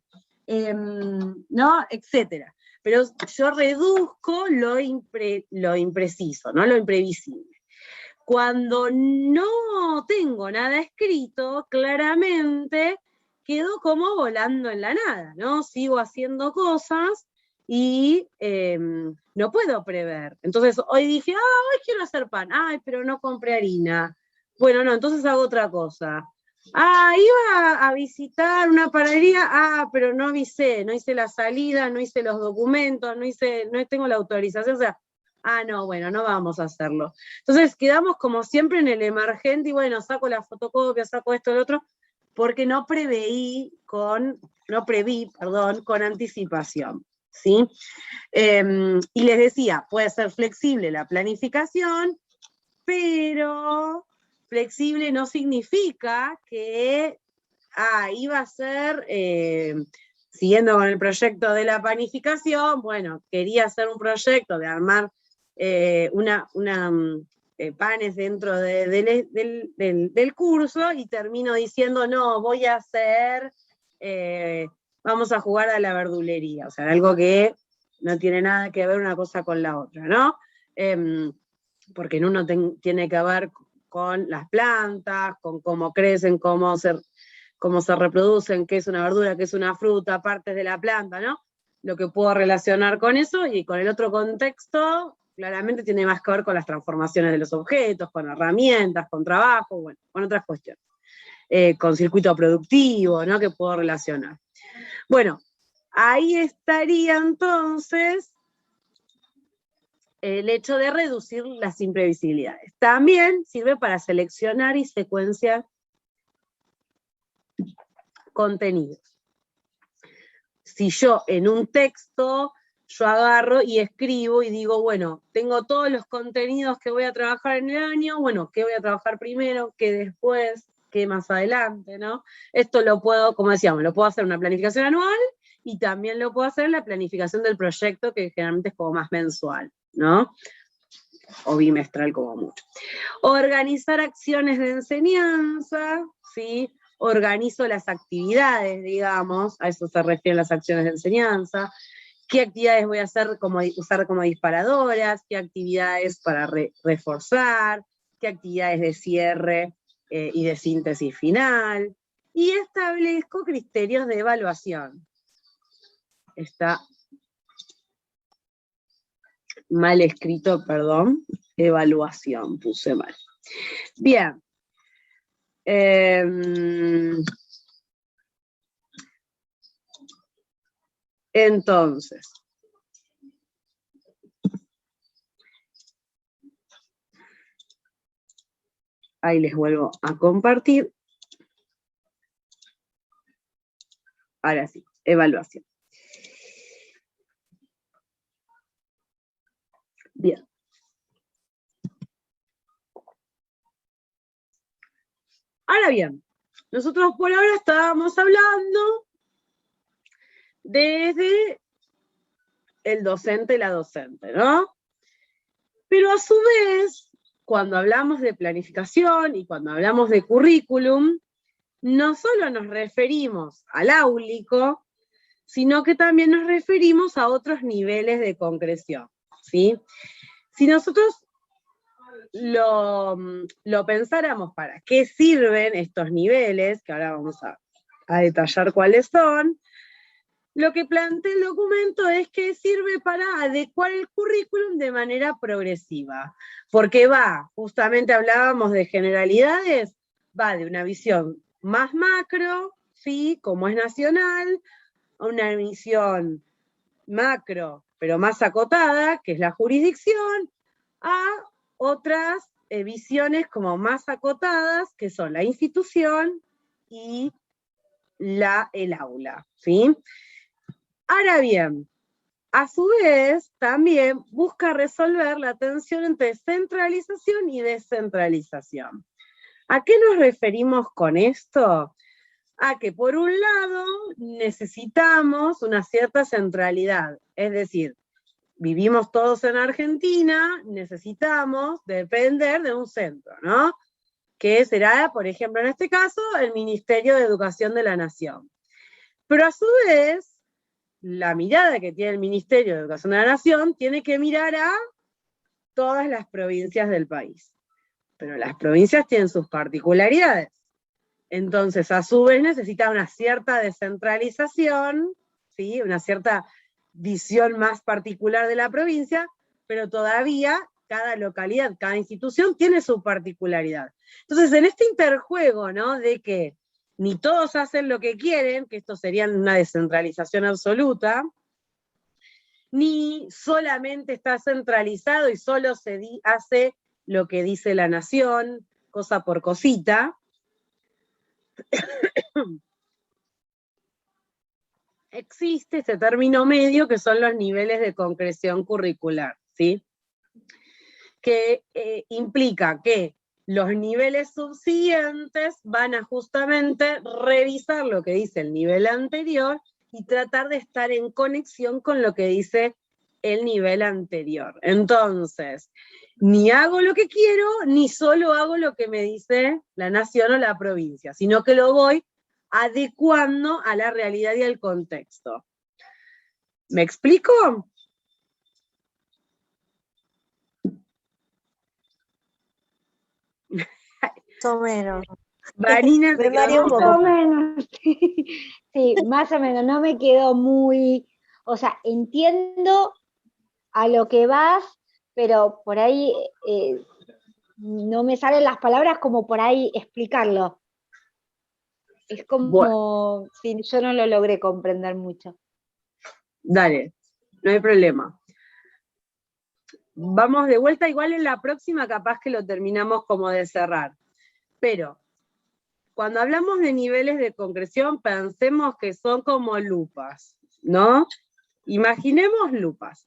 ¿no? Etcétera. Pero yo reduzco lo impreciso, ¿no? Lo imprevisible. Cuando no tengo nada escrito, claramente quedo como volando en la nada, ¿no? Sigo haciendo cosas y no puedo prever. Entonces hoy dije, hoy quiero hacer pan, pero no compré harina. Bueno, no, entonces hago otra cosa. Iba a visitar una panadería, pero no avisé, no hice la salida, no hice los documentos, no tengo la autorización, o sea, no, bueno, no vamos a hacerlo. Entonces quedamos como siempre en el emergente, y bueno, saco la fotocopia, saco esto, lo otro, porque no preví con anticipación, ¿sí? Y les decía, puede ser flexible la planificación, pero flexible no significa que iba a ser, siguiendo con el proyecto de la planificación, bueno, quería hacer un proyecto de armar panes dentro del curso, y termino diciendo, no, voy a hacer, vamos a jugar a la verdulería, o sea, algo que no tiene nada que ver una cosa con la otra, ¿no? Porque en uno tiene que ver con las plantas, con cómo crecen, cómo se reproducen, qué es una verdura, qué es una fruta, partes de la planta, ¿no? Lo que puedo relacionar con eso, y con el otro contexto, claramente tiene más que ver con las transformaciones de los objetos, con herramientas, con trabajo, bueno, con otras cuestiones. Con circuito productivo, ¿no? Que puedo relacionar. Bueno, ahí estaría entonces el hecho de reducir las imprevisibilidades. También sirve para seleccionar y secuenciar contenidos. Si yo en un texto, yo agarro y escribo y digo, bueno, tengo todos los contenidos que voy a trabajar en el año, bueno, ¿qué voy a trabajar primero? ¿Qué después? ¿Qué más adelante? ¿No? Esto lo puedo, como decíamos, lo puedo hacer en una planificación anual, y también lo puedo hacer en la planificación del proyecto, que generalmente es como más mensual, ¿no? O bimestral como mucho. Organizar acciones de enseñanza, ¿sí? Organizo las actividades, digamos, a eso se refieren las acciones de enseñanza. ¿Qué actividades voy a hacer usar como disparadoras? ¿Qué actividades para reforzar? ¿Qué actividades de cierre y de síntesis final? Y establezco criterios de evaluación. Está mal escrito, perdón. Evaluación, puse mal. Bien. Entonces, ahí les vuelvo a compartir. Ahora sí, evaluación. Bien. Ahora bien, nosotros por ahora estábamos hablando desde el docente y la docente, ¿no? Pero a su vez, cuando hablamos de planificación y cuando hablamos de currículum, no solo nos referimos al áulico, sino que también nos referimos a otros niveles de concreción, ¿sí? Si nosotros lo pensáramos para qué sirven estos niveles, que ahora vamos a detallar cuáles son, lo que plantea el documento es que sirve para adecuar el currículum de manera progresiva, porque justamente hablábamos de generalidades, va de una visión más macro, ¿sí? Como es nacional, a una visión macro, pero más acotada, que es la jurisdicción, a otras visiones como más acotadas, que son la institución y el aula, ¿sí? Ahora bien, a su vez, también busca resolver la tensión entre centralización y descentralización. ¿A qué nos referimos con esto? A que por un lado necesitamos una cierta centralidad, es decir, vivimos todos en Argentina, necesitamos depender de un centro, ¿no? Que será, por ejemplo, en este caso, el Ministerio de Educación de la Nación. Pero a su vez, la mirada que tiene el Ministerio de Educación de la Nación tiene que mirar a todas las provincias del país. Pero las provincias tienen sus particularidades. Entonces, a su vez, necesita una cierta descentralización, ¿sí? Una cierta visión más particular de la provincia, pero todavía cada localidad, cada institución tiene su particularidad. Entonces, en este interjuego, ¿no? De que ni todos hacen lo que quieren, que esto sería una descentralización absoluta, ni solamente está centralizado y solo se hace lo que dice la nación, cosa por cosita. Existe ese término medio que son los niveles de concreción curricular, ¿sí? Que implica que los niveles subsiguientes van a justamente revisar lo que dice el nivel anterior y tratar de estar en conexión con lo que dice el nivel anterior. Entonces, ni hago lo que quiero, ni solo hago lo que me dice la nación o la provincia, sino que lo voy adecuando a la realidad y al contexto. ¿Me explico? Más o menos. Vanina se quedó un Más o menos, sí, más o menos, no me quedó muy, o sea, entiendo a lo que vas, pero por ahí no me salen las palabras como por ahí explicarlo. Es como, Bueno. sí, yo no lo logré comprender mucho. Dale, no hay problema. Vamos de vuelta, igual en la próxima capaz que lo terminamos como de cerrar. Pero, cuando hablamos de niveles de concreción, pensemos que son como lupas, ¿no? Imaginemos lupas.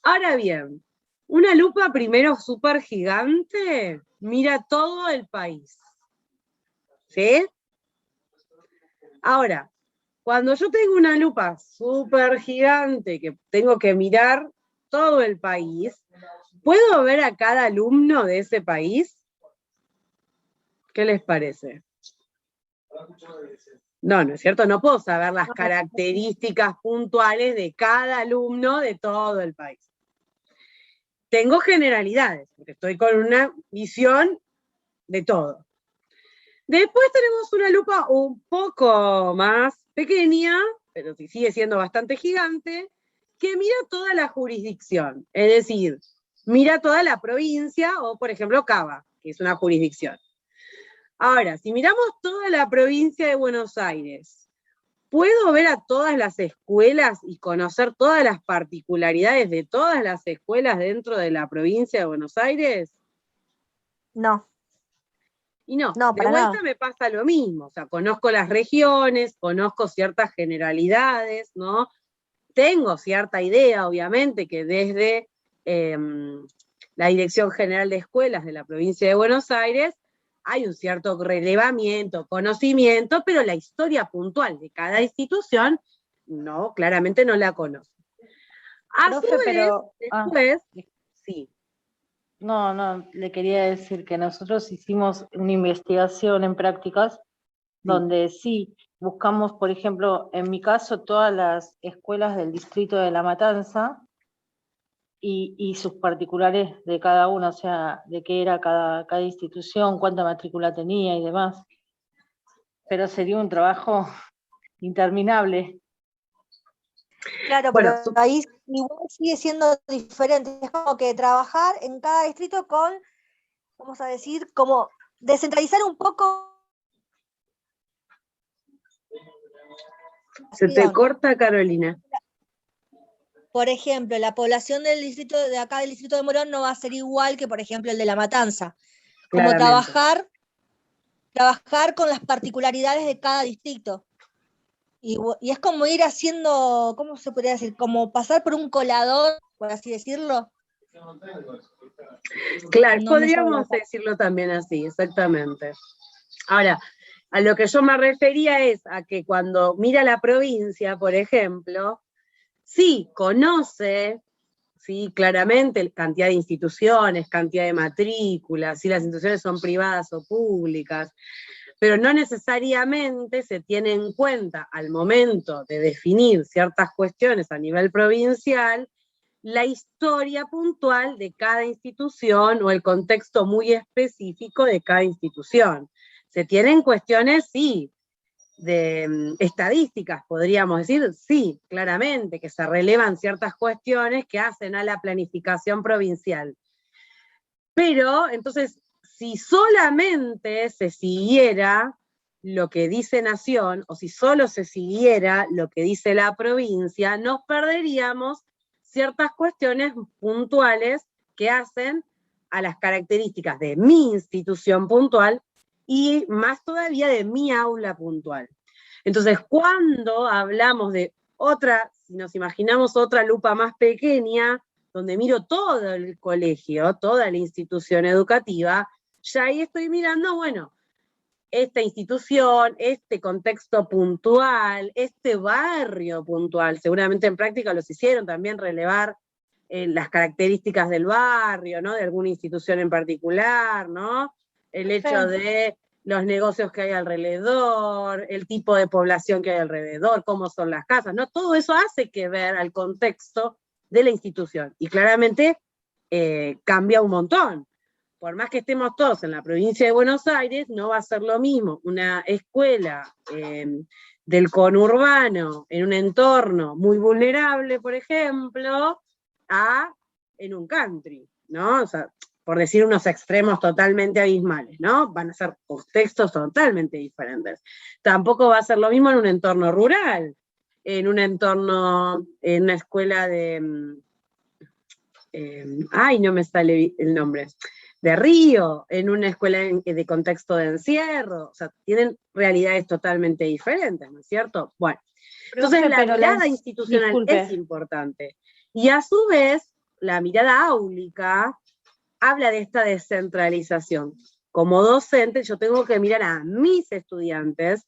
Ahora bien, una lupa primero súper gigante mira todo el país, ¿sí? Ahora, cuando yo tengo una lupa súper gigante que tengo que mirar todo el país, ¿puedo ver a cada alumno de ese país? ¿Qué les parece? No, ¿no es cierto? No puedo saber las características puntuales de cada alumno de todo el país. Tengo generalidades, porque estoy con una visión de todo. Después tenemos una lupa un poco más pequeña, pero sigue siendo bastante gigante, que mira toda la jurisdicción, es decir, mira toda la provincia, o por ejemplo Cava, que es una jurisdicción. Ahora, si miramos toda la provincia de Buenos Aires, ¿puedo ver a todas las escuelas y conocer todas las particularidades de todas las escuelas dentro de la provincia de Buenos Aires? No. Y no, No, de para vuelta nada. me pasa lo mismo, o sea, conozco las regiones, conozco ciertas generalidades, ¿no? Tengo cierta idea, obviamente, que desde la Dirección General de Escuelas de la provincia de Buenos Aires hay un cierto relevamiento, conocimiento, pero la historia puntual de cada institución, no, claramente no la conozco. A su Profe, vez, pero... después, sí. No, le quería decir que nosotros hicimos una investigación en prácticas donde sí buscamos, por ejemplo, en mi caso, todas las escuelas del distrito de La Matanza y sus particulares de cada una, o sea, de qué era cada institución, cuánta matrícula tenía y demás. Pero sería un trabajo interminable. Claro, Bueno, pero ahí igual sigue siendo diferente. Es como que trabajar en cada distrito con, vamos a decir, como descentralizar un poco. Se te corta, Carolina. Por ejemplo, la población del distrito de acá, del distrito de Morón, no va a ser igual que, por ejemplo, el de La Matanza. Como Claramente. trabajar con las particularidades de cada distrito. Y es como ir haciendo, ¿cómo se podría decir? Como pasar por un colador, por así decirlo. Claro, No podríamos decirlo también así, exactamente. Ahora, a lo que yo me refería es a que cuando mira la provincia, por ejemplo, sí conoce, sí, claramente cantidad de instituciones, cantidad de matrículas, si las instituciones son privadas o públicas, pero no necesariamente se tiene en cuenta al momento de definir ciertas cuestiones a nivel provincial la historia puntual de cada institución o el contexto muy específico de cada institución. Se tienen cuestiones, sí, de estadísticas, podríamos decir, sí, claramente, que se relevan ciertas cuestiones que hacen a la planificación provincial. Pero, entonces, si solamente se siguiera lo que dice Nación, o si solo se siguiera lo que dice la provincia, nos perderíamos ciertas cuestiones puntuales que hacen a las características de mi institución puntual y más todavía de mi aula puntual. Entonces, cuando hablamos de otra, si nos imaginamos otra lupa más pequeña, donde miro todo el colegio, toda la institución educativa, ya ahí estoy mirando, bueno, esta institución, este contexto puntual, este barrio puntual, seguramente en práctica los hicieron también relevar las características del barrio, ¿no? De alguna institución en particular, ¿no? El hecho de los negocios que hay alrededor, el tipo de población que hay alrededor, cómo son las casas, ¿no? Todo eso hace que ver al contexto de la institución, y claramente cambia un montón. Por más que estemos todos en la provincia de Buenos Aires, no va a ser lo mismo una escuela del conurbano, en un entorno muy vulnerable, por ejemplo, en un country, ¿no? O sea, por decir unos extremos totalmente abismales, ¿no? Van a ser contextos totalmente diferentes. Tampoco va a ser lo mismo en un entorno rural, en un entorno, en una escuela de... ay, no me sale el nombre... de Río, en una escuela de contexto de encierro, o sea, tienen realidades totalmente diferentes, ¿no es cierto? Bueno, entonces la mirada institucional es importante, y a su vez, la mirada áulica habla de esta descentralización. Como docente, yo tengo que mirar a mis estudiantes,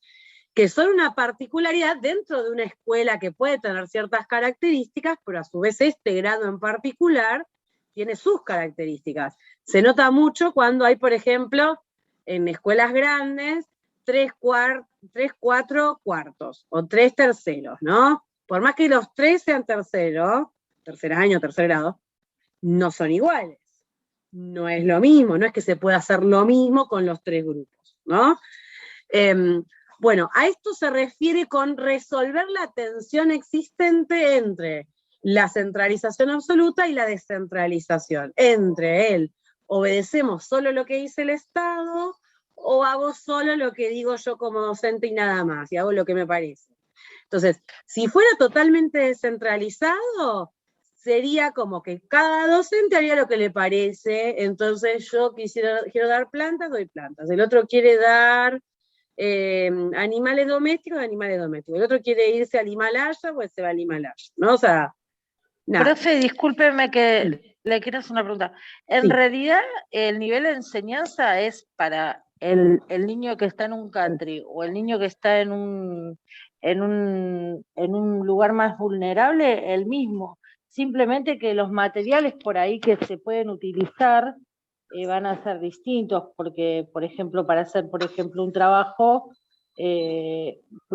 que son una particularidad dentro de una escuela que puede tener ciertas características, pero a su vez este grado en particular tiene sus características. Se nota mucho cuando hay, por ejemplo, en escuelas grandes, 3, 4 cuartos, o 3 terceros, ¿no? Por más que los 3 sean terceros, tercer año, tercer grado, no son iguales. No es lo mismo, no es que se pueda hacer lo mismo con los 3 grupos, ¿no? Bueno, a esto se refiere con resolver la tensión existente entre la centralización absoluta y la descentralización, entre el obedecemos solo lo que dice el Estado, o hago solo lo que digo yo como docente y nada más, y hago lo que me parece. Entonces, si fuera totalmente descentralizado, sería como que cada docente haría lo que le parece, entonces yo quiero dar plantas, doy plantas, el otro quiere dar animales domésticos, el otro quiere irse al Himalaya, pues se va al Himalaya, ¿no? O sea, nada. Profe, discúlpeme que le quiero hacer una pregunta. En realidad, el nivel de enseñanza es para el niño que está en un country o el niño que está en un lugar más vulnerable, el mismo. Simplemente que los materiales por ahí que se pueden utilizar van a ser distintos, porque, por ejemplo, para hacer, por ejemplo, un trabajo,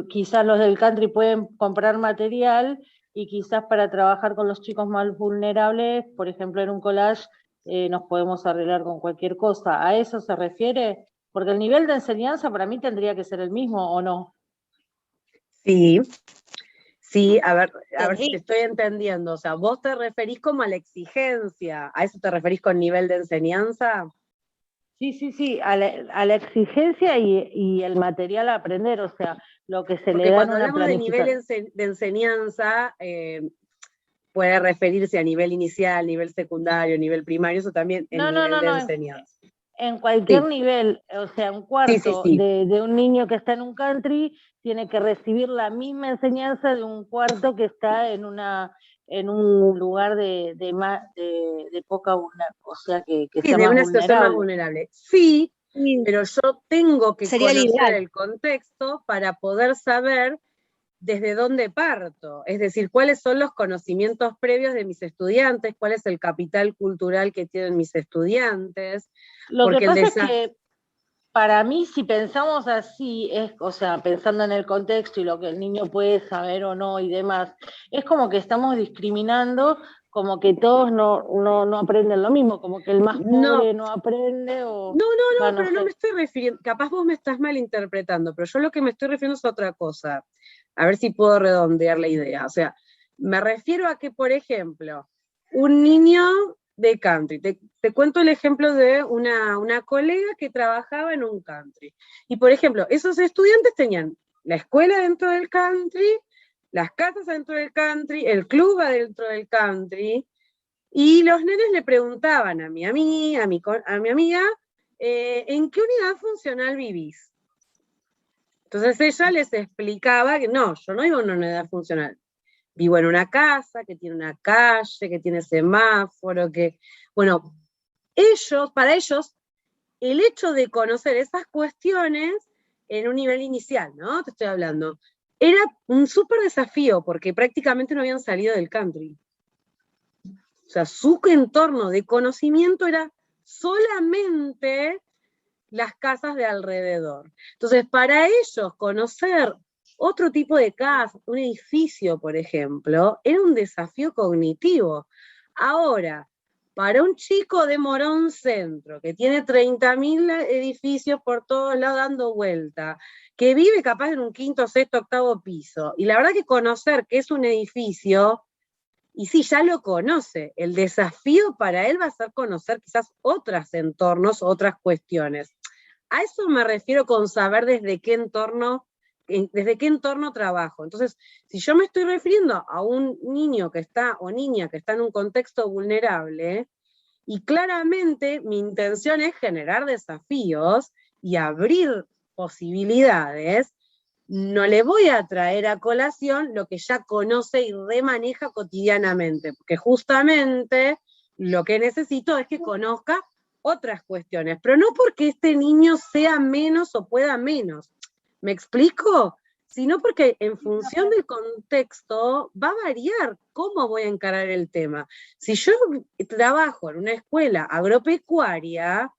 quizás los del country pueden comprar material, y quizás para trabajar con los chicos más vulnerables, por ejemplo, en un collage, nos podemos arreglar con cualquier cosa. ¿A eso se refiere? Porque el nivel de enseñanza para mí tendría que ser el mismo, ¿o no? Sí, a ver si te estoy entendiendo. O sea, vos te referís como a la exigencia, ¿a eso te referís con nivel de enseñanza? Sí, a la exigencia y el material a aprender, o sea, lo que se Porque le da cuando en una hablamos de nivel planificación. de enseñanza, puede referirse a nivel inicial, nivel secundario, nivel primario, eso también es nivel de enseñanza. En cualquier nivel, o sea, un cuarto Sí. de un niño que está en un country tiene que recibir la misma enseñanza de un cuarto que está en un lugar de poca vulnerabilidad, o sea, que sea de más una situación más vulnerable. vulnerable. Sí, pero yo tengo que Sería conocer ideal. el contexto para poder saber desde dónde parto, es decir, cuáles son los conocimientos previos de mis estudiantes, cuál es el capital cultural que tienen mis estudiantes. Lo que pasa es que para mí, si pensamos así, o sea, pensando en el contexto y lo que el niño puede saber o no y demás, es como que estamos discriminando, como que todos no aprenden lo mismo, como que el más pobre no aprende o... No, pero no me estoy refiriendo, capaz vos me estás malinterpretando, pero yo lo que me estoy refiriendo es otra cosa. A ver si puedo redondear la idea. O sea, me refiero a que, por ejemplo, un niño de country. Te cuento el ejemplo de una colega que trabajaba en un country. Y por ejemplo, esos estudiantes tenían la escuela dentro del country, las casas dentro del country, el club adentro del country, y los nenes le preguntaban a mi amiga, ¿en qué unidad funcional vivís? Entonces ella les explicaba que no, yo no vivo en una unidad funcional. Vivo en una casa que tiene una calle, que tiene semáforo, que... Bueno, para ellos, el hecho de conocer esas cuestiones en un nivel inicial, ¿no? Te estoy hablando, era un súper desafío, porque prácticamente no habían salido del country. O sea, su entorno de conocimiento era solamente las casas de alrededor. Entonces, para ellos, conocer otro tipo de casa, un edificio, por ejemplo, era un desafío cognitivo. Ahora, para un chico de Morón Centro, que tiene 30.000 edificios por todos lados dando vuelta, que vive capaz en un quinto, sexto, octavo piso, y la verdad que conocer qué es un edificio, y sí, ya lo conoce, el desafío para él va a ser conocer quizás otros entornos, otras cuestiones. A eso me refiero con saber desde qué entorno trabajo. Entonces, si yo me estoy refiriendo a un niño que está, o niña que está en un contexto vulnerable, y claramente mi intención es generar desafíos y abrir posibilidades, no le voy a traer a colación lo que ya conoce y remaneja cotidianamente, porque justamente lo que necesito es que conozca otras cuestiones, pero no porque este niño sea menos o pueda menos, ¿me explico? Sino porque en función del contexto va a variar cómo voy a encarar el tema. Si yo trabajo en una escuela agropecuaria,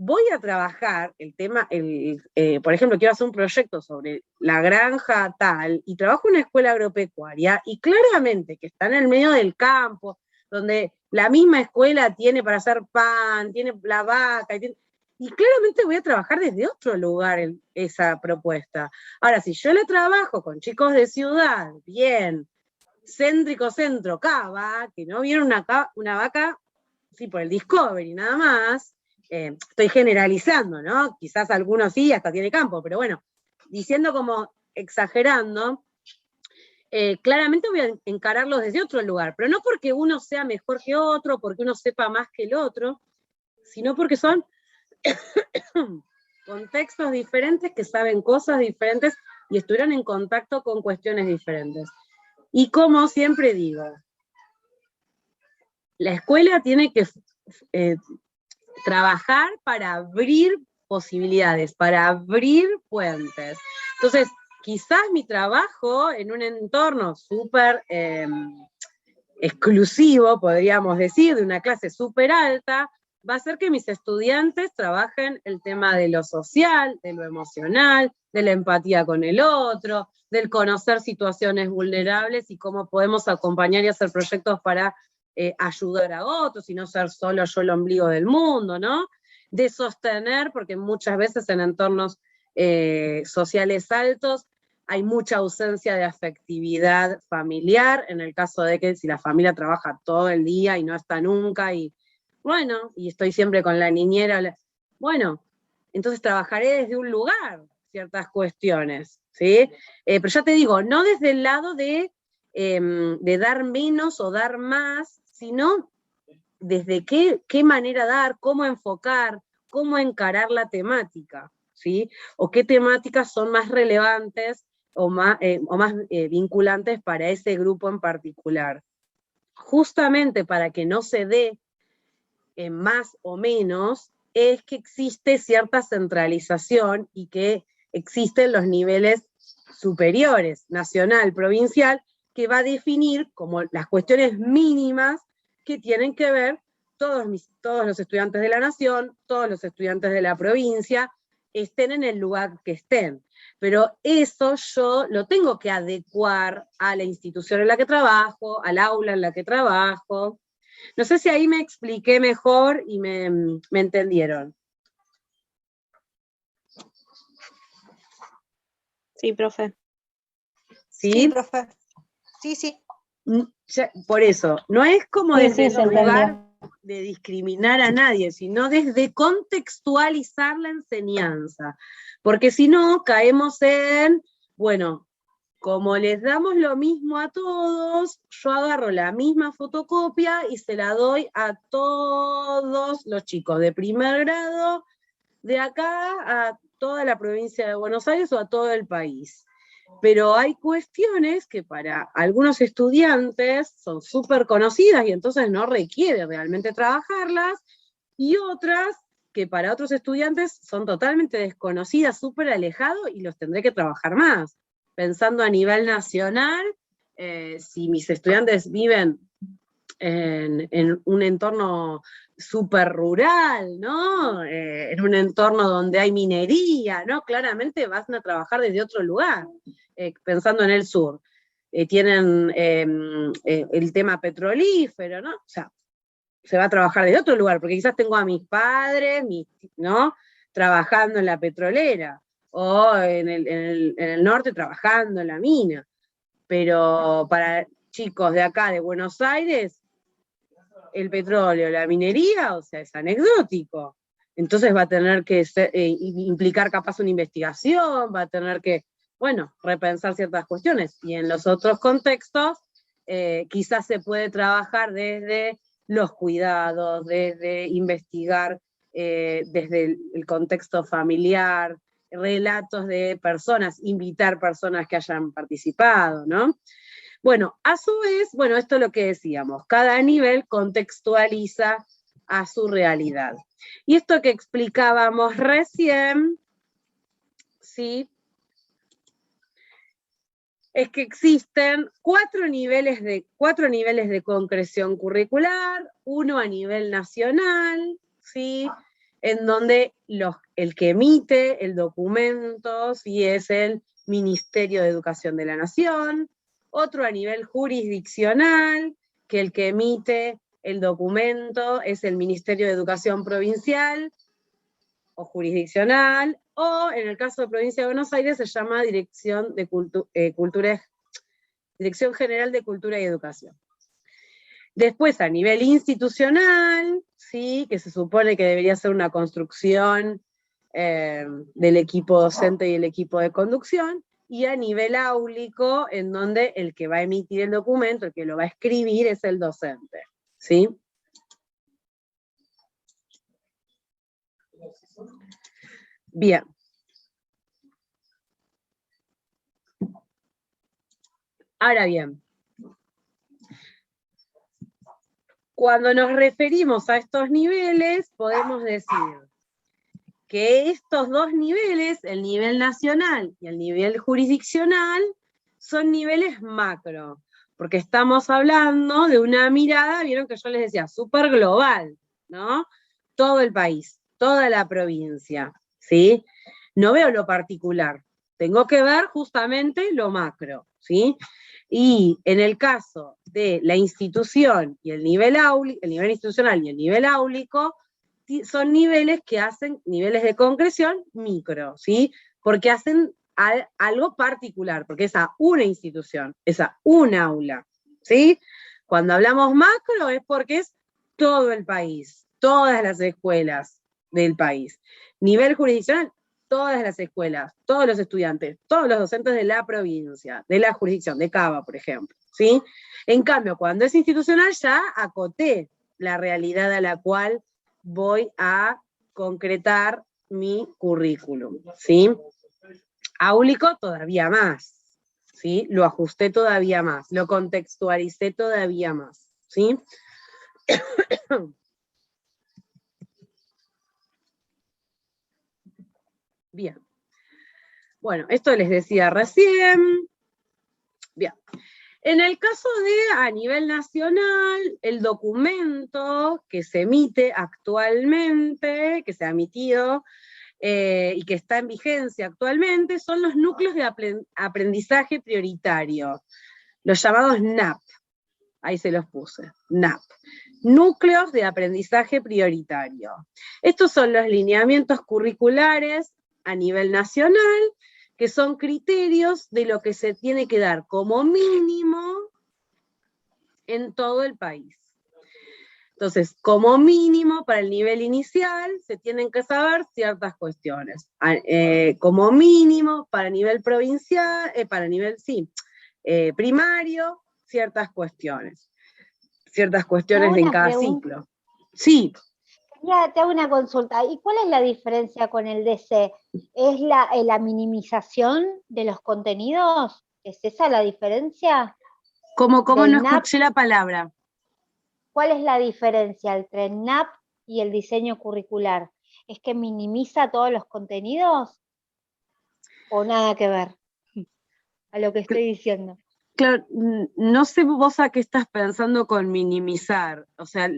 voy a trabajar el tema, por ejemplo, quiero hacer un proyecto sobre la granja tal, y trabajo en una escuela agropecuaria, y claramente que está en el medio del campo, donde la misma escuela tiene para hacer pan, tiene la vaca, y claramente voy a trabajar desde otro lugar esa propuesta. Ahora, si yo le trabajo con chicos de ciudad, bien, centro, cava, que no vieron una vaca, sí, por el Discovery, nada más, estoy generalizando, ¿no? Quizás algunos sí, hasta tiene campo, pero bueno, diciendo como exagerando, claramente voy a encararlos desde otro lugar, pero no porque uno sea mejor que otro, porque uno sepa más que el otro, sino porque son contextos diferentes que saben cosas diferentes y estuvieron en contacto con cuestiones diferentes. Y como siempre digo, la escuela tiene que trabajar para abrir posibilidades, para abrir puentes. Entonces, quizás mi trabajo en un entorno súper exclusivo, podríamos decir, de una clase súper alta, va a hacer que mis estudiantes trabajen el tema de lo social, de lo emocional, de la empatía con el otro, del conocer situaciones vulnerables y cómo podemos acompañar y hacer proyectos para ayudar a otros y no ser solo yo el ombligo del mundo, ¿no? De sostener, porque muchas veces en entornos sociales altos hay mucha ausencia de afectividad familiar, en el caso de que si la familia trabaja todo el día y no está nunca, y bueno, y estoy siempre con la niñera, bueno, entonces trabajaré desde un lugar ciertas cuestiones, ¿sí? Pero ya te digo, no desde el lado de dar menos o dar más, sino desde qué manera dar, cómo enfocar, cómo encarar la temática, ¿sí? O qué temáticas son más relevantes o más vinculantes para ese grupo en particular. Justamente para que no se dé más o menos, es que existe cierta centralización y que existen los niveles superiores, nacional, provincial, que va a definir como las cuestiones mínimas que tienen que ver todos los estudiantes de la nación, todos los estudiantes de la provincia, estén en el lugar que estén. Pero eso yo lo tengo que adecuar a la institución en la que trabajo, al aula en la que trabajo. No sé si ahí me expliqué mejor y me entendieron. Sí, profe. ¿Sí? Sí, profe. Sí, sí. Por eso, no es como Sí, desde sí, se el lugar entendió. de discriminar a nadie, sino desde contextualizar la enseñanza. Porque si no, caemos en, bueno, como les damos lo mismo a todos, yo agarro la misma fotocopia y se la doy a todos los chicos de primer grado, de acá a toda la provincia de Buenos Aires o a todo el país. Pero hay cuestiones que para algunos estudiantes son súper conocidas y entonces no requiere realmente trabajarlas, y otras que para otros estudiantes son totalmente desconocidas, súper alejados, y los tendré que trabajar más. Pensando a nivel nacional, si mis estudiantes viven en un entorno súper rural, ¿no? En un entorno donde hay minería, ¿no? Claramente van a trabajar desde otro lugar, pensando en el sur. Tienen el tema petrolífero, ¿no? O sea, se va a trabajar desde otro lugar, porque quizás tengo a mis padres, ¿no? Trabajando en la petrolera, o en el norte trabajando en la mina. Pero para chicos de acá, de Buenos Aires, el petróleo, la minería, o sea, es anecdótico. Entonces va a tener que implicar capaz una investigación, va a tener que, bueno, repensar ciertas cuestiones. Y en los otros contextos, quizás se puede trabajar desde los cuidados, desde investigar desde el contexto familiar, relatos de personas, invitar personas que hayan participado, ¿no? Bueno, a su vez, bueno, esto es lo que decíamos, cada nivel contextualiza a su realidad. Y esto que explicábamos recién, ¿sí? Es que existen cuatro niveles de concreción curricular, uno a nivel nacional, ¿sí? En donde el que emite el documento, ¿sí? Es el Ministerio de Educación de la Nación, otro a nivel jurisdiccional, que el que emite el documento es el Ministerio de Educación Provincial o jurisdiccional, o en el caso de Provincia de Buenos Aires se llama Dirección General de Cultura y Educación. Después, a nivel institucional, ¿sí? Que se supone que debería ser una construcción del equipo docente y el equipo de conducción, y a nivel áulico, en donde el que va a emitir el documento, el que lo va a escribir, es el docente, ¿sí? Bien. Ahora bien, cuando nos referimos a estos niveles, podemos decir que estos dos niveles, el nivel nacional y el nivel jurisdiccional, son niveles macro, porque estamos hablando de una mirada, vieron que yo les decía, súper global, ¿no? Todo el país, toda la provincia, ¿sí? No veo lo particular, tengo que ver justamente lo macro, ¿sí? Y en el caso de la institución y el nivel institucional y el nivel áulico, son niveles que hacen, niveles de concreción micro, ¿sí? Porque hacen algo particular, porque es a una institución, es a un aula, ¿sí? Cuando hablamos macro es porque es todo el país, todas las escuelas del país. Nivel jurisdiccional, todas las escuelas, todos los estudiantes, todos los docentes de la provincia, de la jurisdicción, de Cava, por ejemplo, ¿sí? En cambio, cuando es institucional ya acoté la realidad a la cual voy a concretar mi currículum, ¿sí? Áulico todavía más, ¿sí? Lo ajusté todavía más, lo contextualicé todavía más, ¿sí? Bien. Bueno, esto les decía recién. Bien. En el caso de a nivel nacional, el documento que se emite actualmente, que se ha emitido y que está en vigencia actualmente, son los núcleos de aprendizaje prioritario, los llamados NAP. Ahí se los puse, NAP. Núcleos de aprendizaje prioritario. Estos son los lineamientos curriculares a nivel nacional, que son criterios de lo que se tiene que dar como mínimo en todo el país. Entonces, como mínimo, para el nivel inicial, se tienen que saber ciertas cuestiones. Como mínimo, para nivel provincial, primario, ciertas cuestiones. Ciertas cuestiones en cada ciclo. Sí. Ya te hago una consulta. ¿Y cuál es la diferencia con el DC? ¿Es la minimización de los contenidos? ¿Es esa la diferencia? ¿Cómo no del NAP? escuché la palabra? ¿Cuál es la diferencia entre el NAP y el diseño curricular? ¿Es que minimiza todos los contenidos? ¿O nada que ver a lo que estoy diciendo? Claro, no sé vos a qué estás pensando con minimizar. O sea,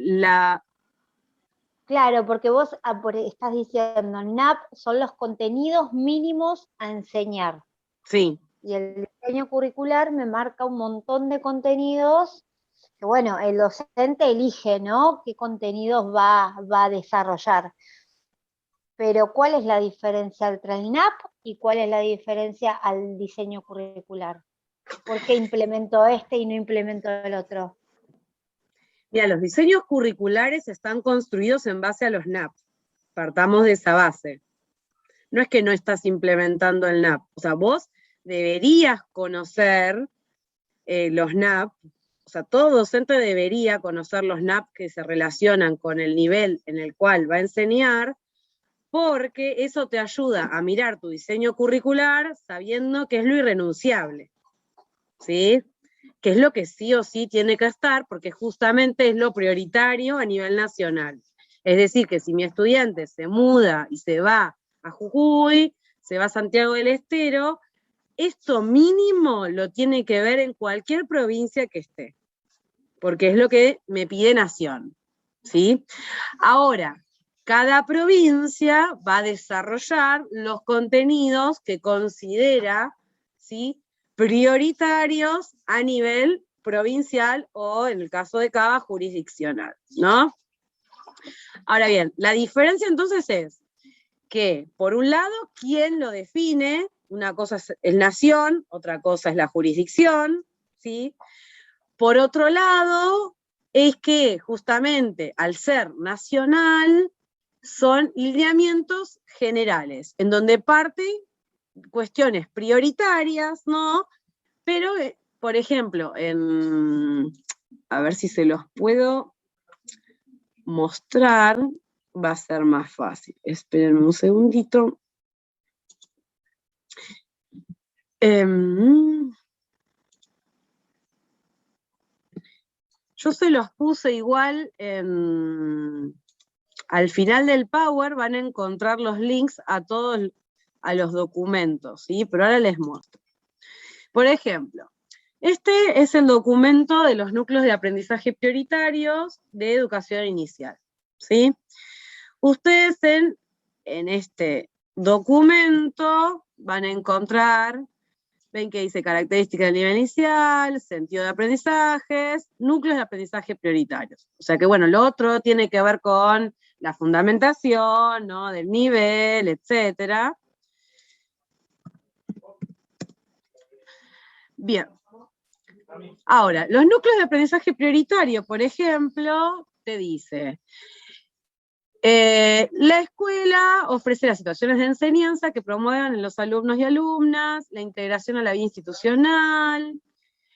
Claro, porque vos estás diciendo, NAP son los contenidos mínimos a enseñar. Sí. Y el diseño curricular me marca un montón de contenidos que, bueno, el docente elige, ¿no? ¿Qué contenidos va a desarrollar? Pero ¿cuál es la diferencia entre el NAP y cuál es la diferencia al diseño curricular? ¿Por qué implemento este y no implemento el otro? Mira, los diseños curriculares están construidos en base a los NAP. Partamos de esa base. No es que no estás implementando el NAP. O sea, vos deberías conocer los NAP. O sea, todo docente debería conocer los NAP que se relacionan con el nivel en el cual va a enseñar, porque eso te ayuda a mirar tu diseño curricular sabiendo que es lo irrenunciable, ¿sí? Que es lo que sí o sí tiene que estar, porque justamente es lo prioritario a nivel nacional. Es decir, que si mi estudiante se muda y se va a Jujuy, se va a Santiago del Estero, esto mínimo lo tiene que ver en cualquier provincia que esté, porque es lo que me pide Nación, ¿sí? Ahora, cada provincia va a desarrollar los contenidos que considera, ¿sí?, prioritarios a nivel provincial o, en el caso de Cava, jurisdiccional, ¿no? Ahora bien, la diferencia entonces es que, por un lado, ¿quién lo define? Una cosa es el Nación, otra cosa es la jurisdicción, ¿sí? Por otro lado, es que justamente al ser nacional, son lineamientos generales, en donde parten cuestiones prioritarias, ¿no? Pero, por ejemplo, a ver si se los puedo mostrar, va a ser más fácil. Espérenme un segundito. Yo se los puse igual al final del Power, van a encontrar los links a todos los documentos, ¿sí? Pero ahora les muestro. Por ejemplo, este es el documento de los núcleos de aprendizaje prioritarios de educación inicial, ¿sí? Ustedes en este documento van a encontrar, ven que dice características del nivel inicial, sentido de aprendizajes, núcleos de aprendizaje prioritarios. O sea que, bueno, lo otro tiene que ver con la fundamentación, ¿no?, del nivel, etcétera. Bien. Ahora, los núcleos de aprendizaje prioritario, por ejemplo, te dice, la escuela ofrece las situaciones de enseñanza que promuevan en los alumnos y alumnas la integración a la vida institucional,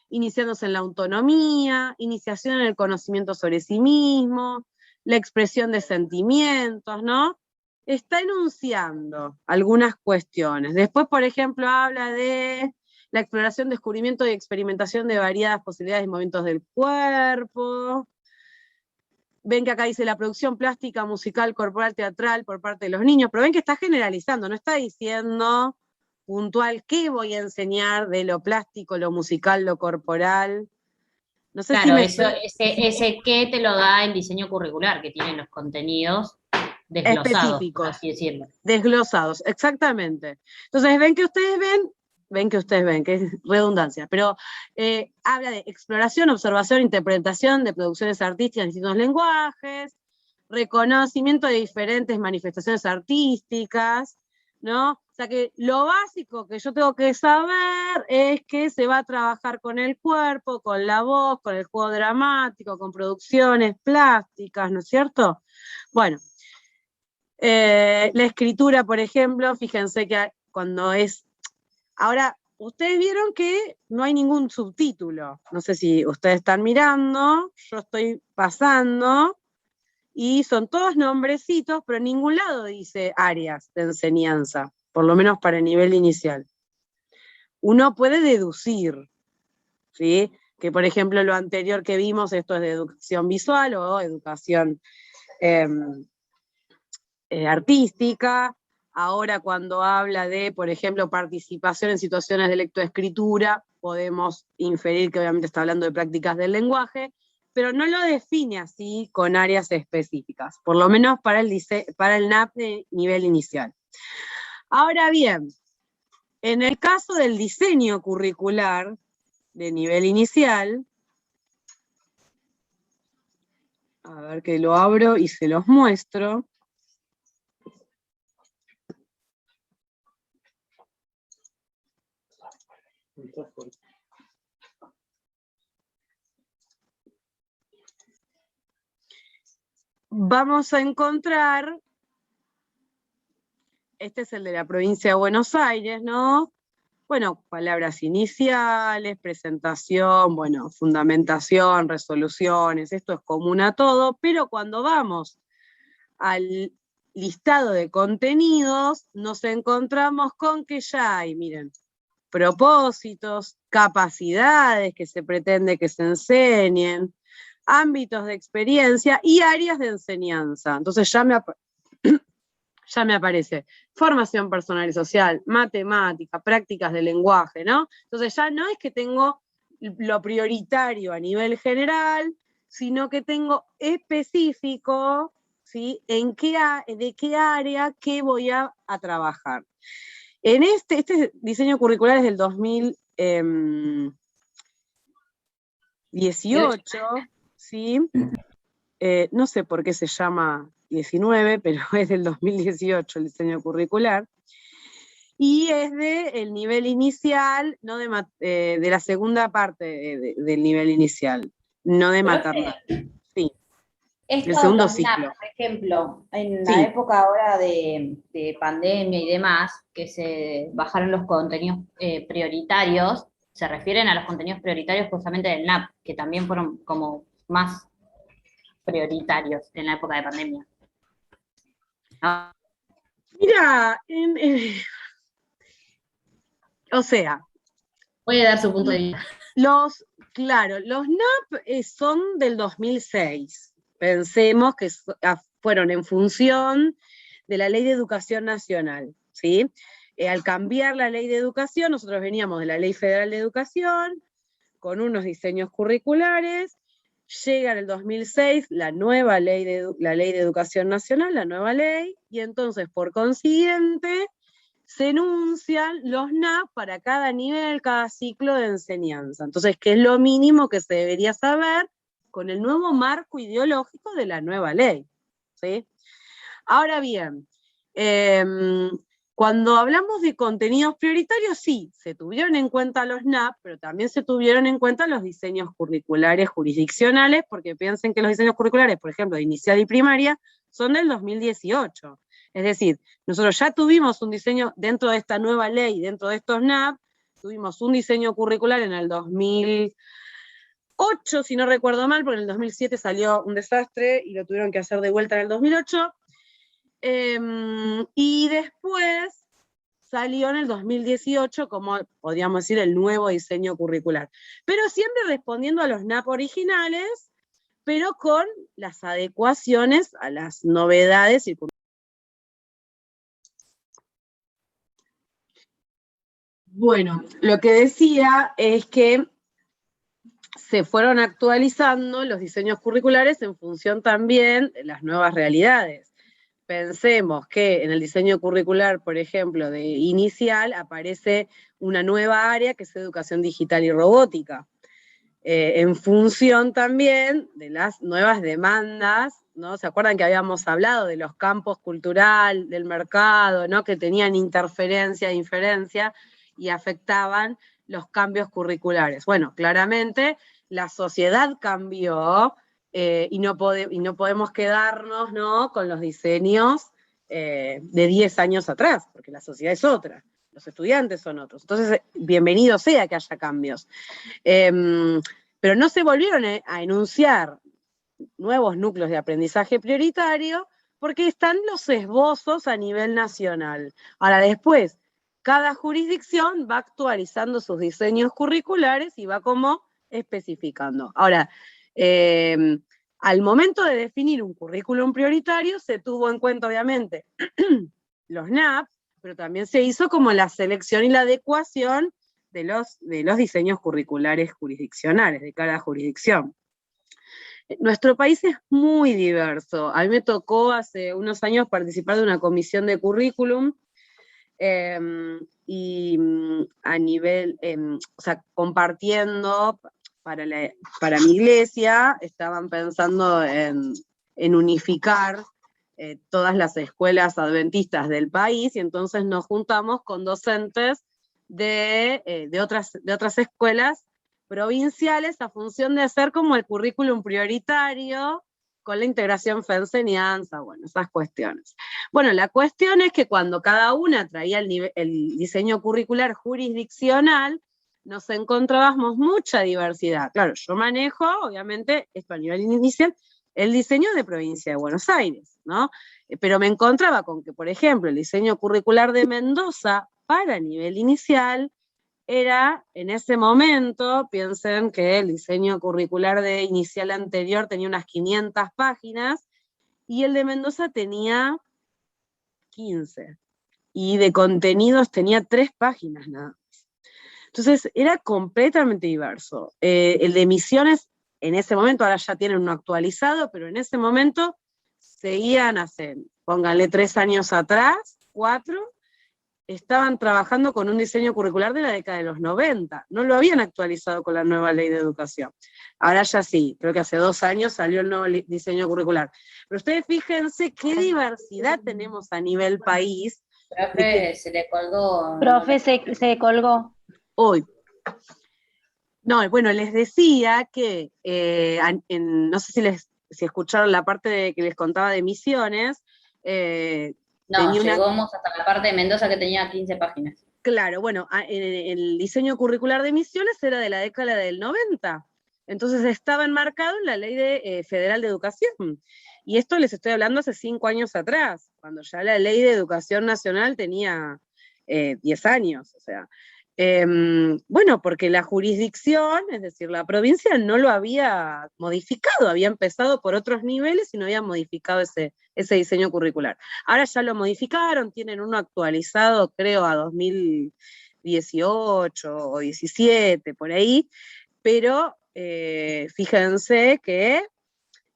iniciándose en la autonomía, iniciación en el conocimiento sobre sí mismo, la expresión de sentimientos, ¿no? Está enunciando algunas cuestiones. Después, por ejemplo, habla de la exploración, descubrimiento y experimentación de variadas posibilidades y movimientos del cuerpo. Ven que acá dice la producción plástica, musical, corporal, teatral por parte de los niños, pero ven que está generalizando, no está diciendo puntual qué voy a enseñar de lo plástico, lo musical, lo corporal. No sé claro, si ese qué te lo da el diseño curricular, que tiene los contenidos desglosados, específicos, por así decirlo. Desglosados, exactamente. Entonces ven, que es redundancia, pero habla de exploración, observación, interpretación de producciones artísticas en distintos lenguajes, reconocimiento de diferentes manifestaciones artísticas, ¿no? O sea que lo básico que yo tengo que saber es que se va a trabajar con el cuerpo, con la voz, con el juego dramático, con producciones plásticas, ¿no es cierto? Bueno, la escritura, por ejemplo, fíjense que cuando es... Ahora, ustedes vieron que no hay ningún subtítulo. No sé si ustedes están mirando, yo estoy pasando, y son todos nombrecitos, pero en ningún lado dice áreas de enseñanza, por lo menos para el nivel inicial. Uno puede deducir, ¿sí? Que por ejemplo lo anterior que vimos, esto es de educación visual o educación artística. Ahora cuando habla de, por ejemplo, participación en situaciones de lectoescritura, podemos inferir que obviamente está hablando de prácticas del lenguaje, pero no lo define así con áreas específicas, por lo menos para el NAP de nivel inicial. Ahora bien, en el caso del diseño curricular de nivel inicial, a ver que lo abro y se los muestro. Vamos a encontrar, este es el de la provincia de Buenos Aires, ¿no? Bueno, palabras iniciales, presentación, bueno, fundamentación, resoluciones, esto es común a todo, pero cuando vamos al listado de contenidos, nos encontramos con que ya hay, miren, propósitos, capacidades que se pretende que se enseñen, ámbitos de experiencia y áreas de enseñanza. Entonces ya me aparece formación personal y social, matemática, prácticas de lenguaje, ¿no? Entonces ya no es que tengo lo prioritario a nivel general, sino que tengo específico, ¿sí? De qué área, qué voy a trabajar. En este diseño curricular es del 2018, ¿sí? No sé por qué se llama 19, pero es del 2018 el diseño curricular, y es del nivel inicial, no de la segunda parte del nivel inicial, no de maternal. Sí, el segundo Los ciclo. NAP, por ejemplo, en Sí. la época ahora de pandemia y demás, que se bajaron los contenidos prioritarios, se refieren a los contenidos prioritarios justamente del NAP, que también fueron como más prioritarios en la época de pandemia. ¿No? Mira, o sea, puede dar su punto de vista. Claro, los NAP son del 2006. Pensemos que fueron en función de la Ley de Educación Nacional, ¿sí? Al cambiar la Ley de Educación, nosotros veníamos de la Ley Federal de Educación, con unos diseños curriculares, llega en el 2006 la nueva ley la Ley de Educación Nacional, la nueva ley, y entonces, por consiguiente, se enuncian los NAP para cada nivel, cada ciclo de enseñanza. Entonces, ¿qué es lo mínimo que se debería saber con el nuevo marco ideológico de la nueva ley? ¿Sí? Ahora bien, cuando hablamos de contenidos prioritarios, sí, se tuvieron en cuenta los NAP, pero también se tuvieron en cuenta los diseños curriculares jurisdiccionales, porque piensen que los diseños curriculares, por ejemplo, de inicial y primaria, son del 2018. Es decir, nosotros ya tuvimos un diseño, dentro de esta nueva ley, dentro de estos NAP, tuvimos un diseño curricular en el 2008, si no recuerdo mal, porque en el 2007 salió un desastre y lo tuvieron que hacer de vuelta en el 2008, y después salió en el 2018 como, podríamos decir, el nuevo diseño curricular. Pero siempre respondiendo a los NAP originales, pero con las adecuaciones a las novedades circunstanciales. Bueno, lo que decía es que se fueron actualizando los diseños curriculares en función también de las nuevas realidades. Pensemos que en el diseño curricular, por ejemplo, de inicial, aparece una nueva área que es educación digital y robótica, en función también de las nuevas demandas ¿no? ¿Se acuerdan que habíamos hablado de los campos cultural, del mercado, ¿no? Que tenían interferencia e inferencia y afectaban los cambios curriculares? Bueno, claramente la sociedad cambió y no podemos quedarnos, ¿no? Con los diseños de 10 años atrás, porque la sociedad es otra, los estudiantes son otros. Entonces, bienvenido sea que haya cambios. Pero no se volvieron a enunciar nuevos núcleos de aprendizaje prioritario porque están los esbozos a nivel nacional. Ahora, después, cada jurisdicción va actualizando sus diseños curriculares y va como especificando. Ahora, al momento de definir un currículum prioritario, se tuvo en cuenta, obviamente, los NAP, pero también se hizo como la selección y la adecuación de los diseños curriculares jurisdiccionales de cada jurisdicción. Nuestro país es muy diverso. A mí me tocó hace unos años participar de una comisión de currículum y a nivel, o sea, compartiendo para mi iglesia, estaban pensando en unificar todas las escuelas adventistas del país, y entonces nos juntamos con docentes de otras escuelas provinciales a función de hacer como el currículum prioritario con la integración fe-enseñanza, bueno, esas cuestiones. Bueno, la cuestión es que cuando cada una traía el diseño curricular jurisdiccional, nos encontrábamos mucha diversidad. Claro, yo manejo, obviamente, esto a nivel inicial, el diseño de provincia de Buenos Aires, ¿no? Pero me encontraba con que, por ejemplo, el diseño curricular de Mendoza para nivel inicial era, en ese momento, piensen que el diseño curricular de inicial anterior tenía unas 500 páginas, y el de Mendoza tenía 15, y de contenidos tenía 3 páginas nada más. Entonces, era completamente diverso. El de Misiones, en ese momento, ahora ya tienen uno actualizado, pero en ese momento seguían pónganle 3 años atrás, 4, estaban trabajando con un diseño curricular de la década de los 90, no lo habían actualizado con la nueva ley de educación. Ahora ya sí, creo que hace 2 años salió el nuevo diseño curricular. Pero ustedes fíjense qué diversidad tenemos a nivel país. Profe, se le colgó. Profe, se colgó. Hoy. No, bueno, les decía que, no sé si escucharon la parte que les contaba de Misiones. No, llegamos hasta la parte de Mendoza que tenía 15 páginas. Claro, bueno, el diseño curricular de Misiones era de la década del 90, entonces estaba enmarcado en la Ley Federal de Educación. Y esto les estoy hablando hace 5 años atrás, cuando ya la Ley de Educación Nacional tenía 10 años, o sea. Bueno, porque la jurisdicción, es decir, la provincia, no lo había modificado, había empezado por otros niveles y no había modificado ese diseño curricular. Ahora ya lo modificaron, tienen uno actualizado, creo, a 2018 o 17, por ahí, pero fíjense que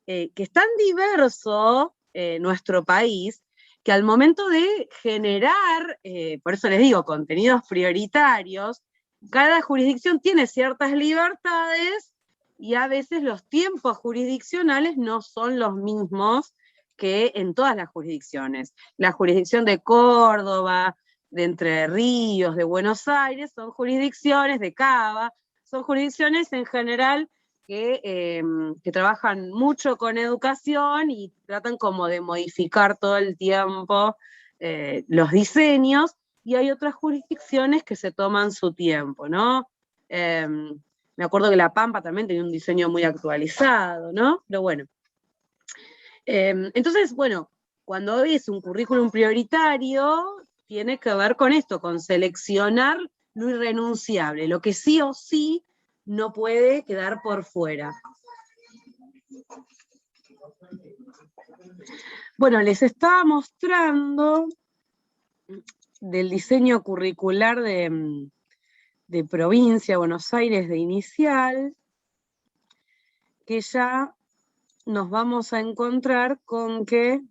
es tan diverso nuestro país, que al momento de generar, por eso les digo, contenidos prioritarios, cada jurisdicción tiene ciertas libertades y a veces los tiempos jurisdiccionales no son los mismos que en todas las jurisdicciones. La jurisdicción de Córdoba, de Entre Ríos, de Buenos Aires, son jurisdicciones de Cava, son jurisdicciones en general que trabajan mucho con educación y tratan como de modificar todo el tiempo los diseños, y hay otras jurisdicciones que se toman su tiempo, ¿no? Me acuerdo que La Pampa también tenía un diseño muy actualizado, ¿no? Pero bueno. Entonces, bueno, cuando hoy es un currículum prioritario, tiene que ver con esto, con seleccionar lo irrenunciable, lo que sí o sí no puede quedar por fuera. Bueno, les estaba mostrando del diseño curricular de provincia, Buenos Aires, de inicial, que ya nos vamos a encontrar con que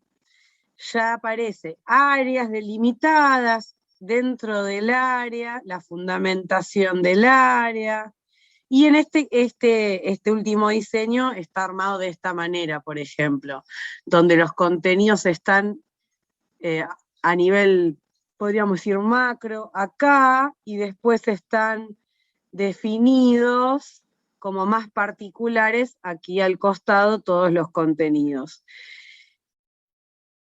ya aparece áreas delimitadas dentro del área, la fundamentación del área, Y en este último diseño está armado de esta manera, por ejemplo, donde los contenidos están a nivel, podríamos decir, macro, acá, y después están definidos como más particulares aquí al costado todos los contenidos.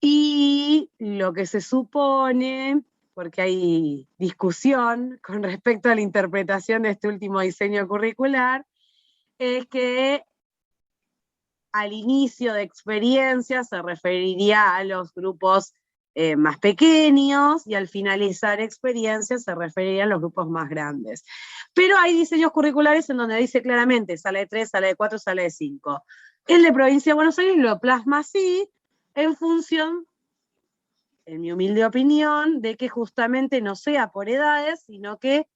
Y lo que se supone, porque hay discusión con respecto a la interpretación de este último diseño curricular, es que al inicio de experiencia se referiría a los grupos más pequeños, y al finalizar experiencia se referiría a los grupos más grandes. Pero hay diseños curriculares en donde dice claramente sala de 3, sala de 4, sala de 5. El de Provincia de Buenos Aires lo plasma así, en función, en mi humilde opinión, de que justamente no sea por edades, sino que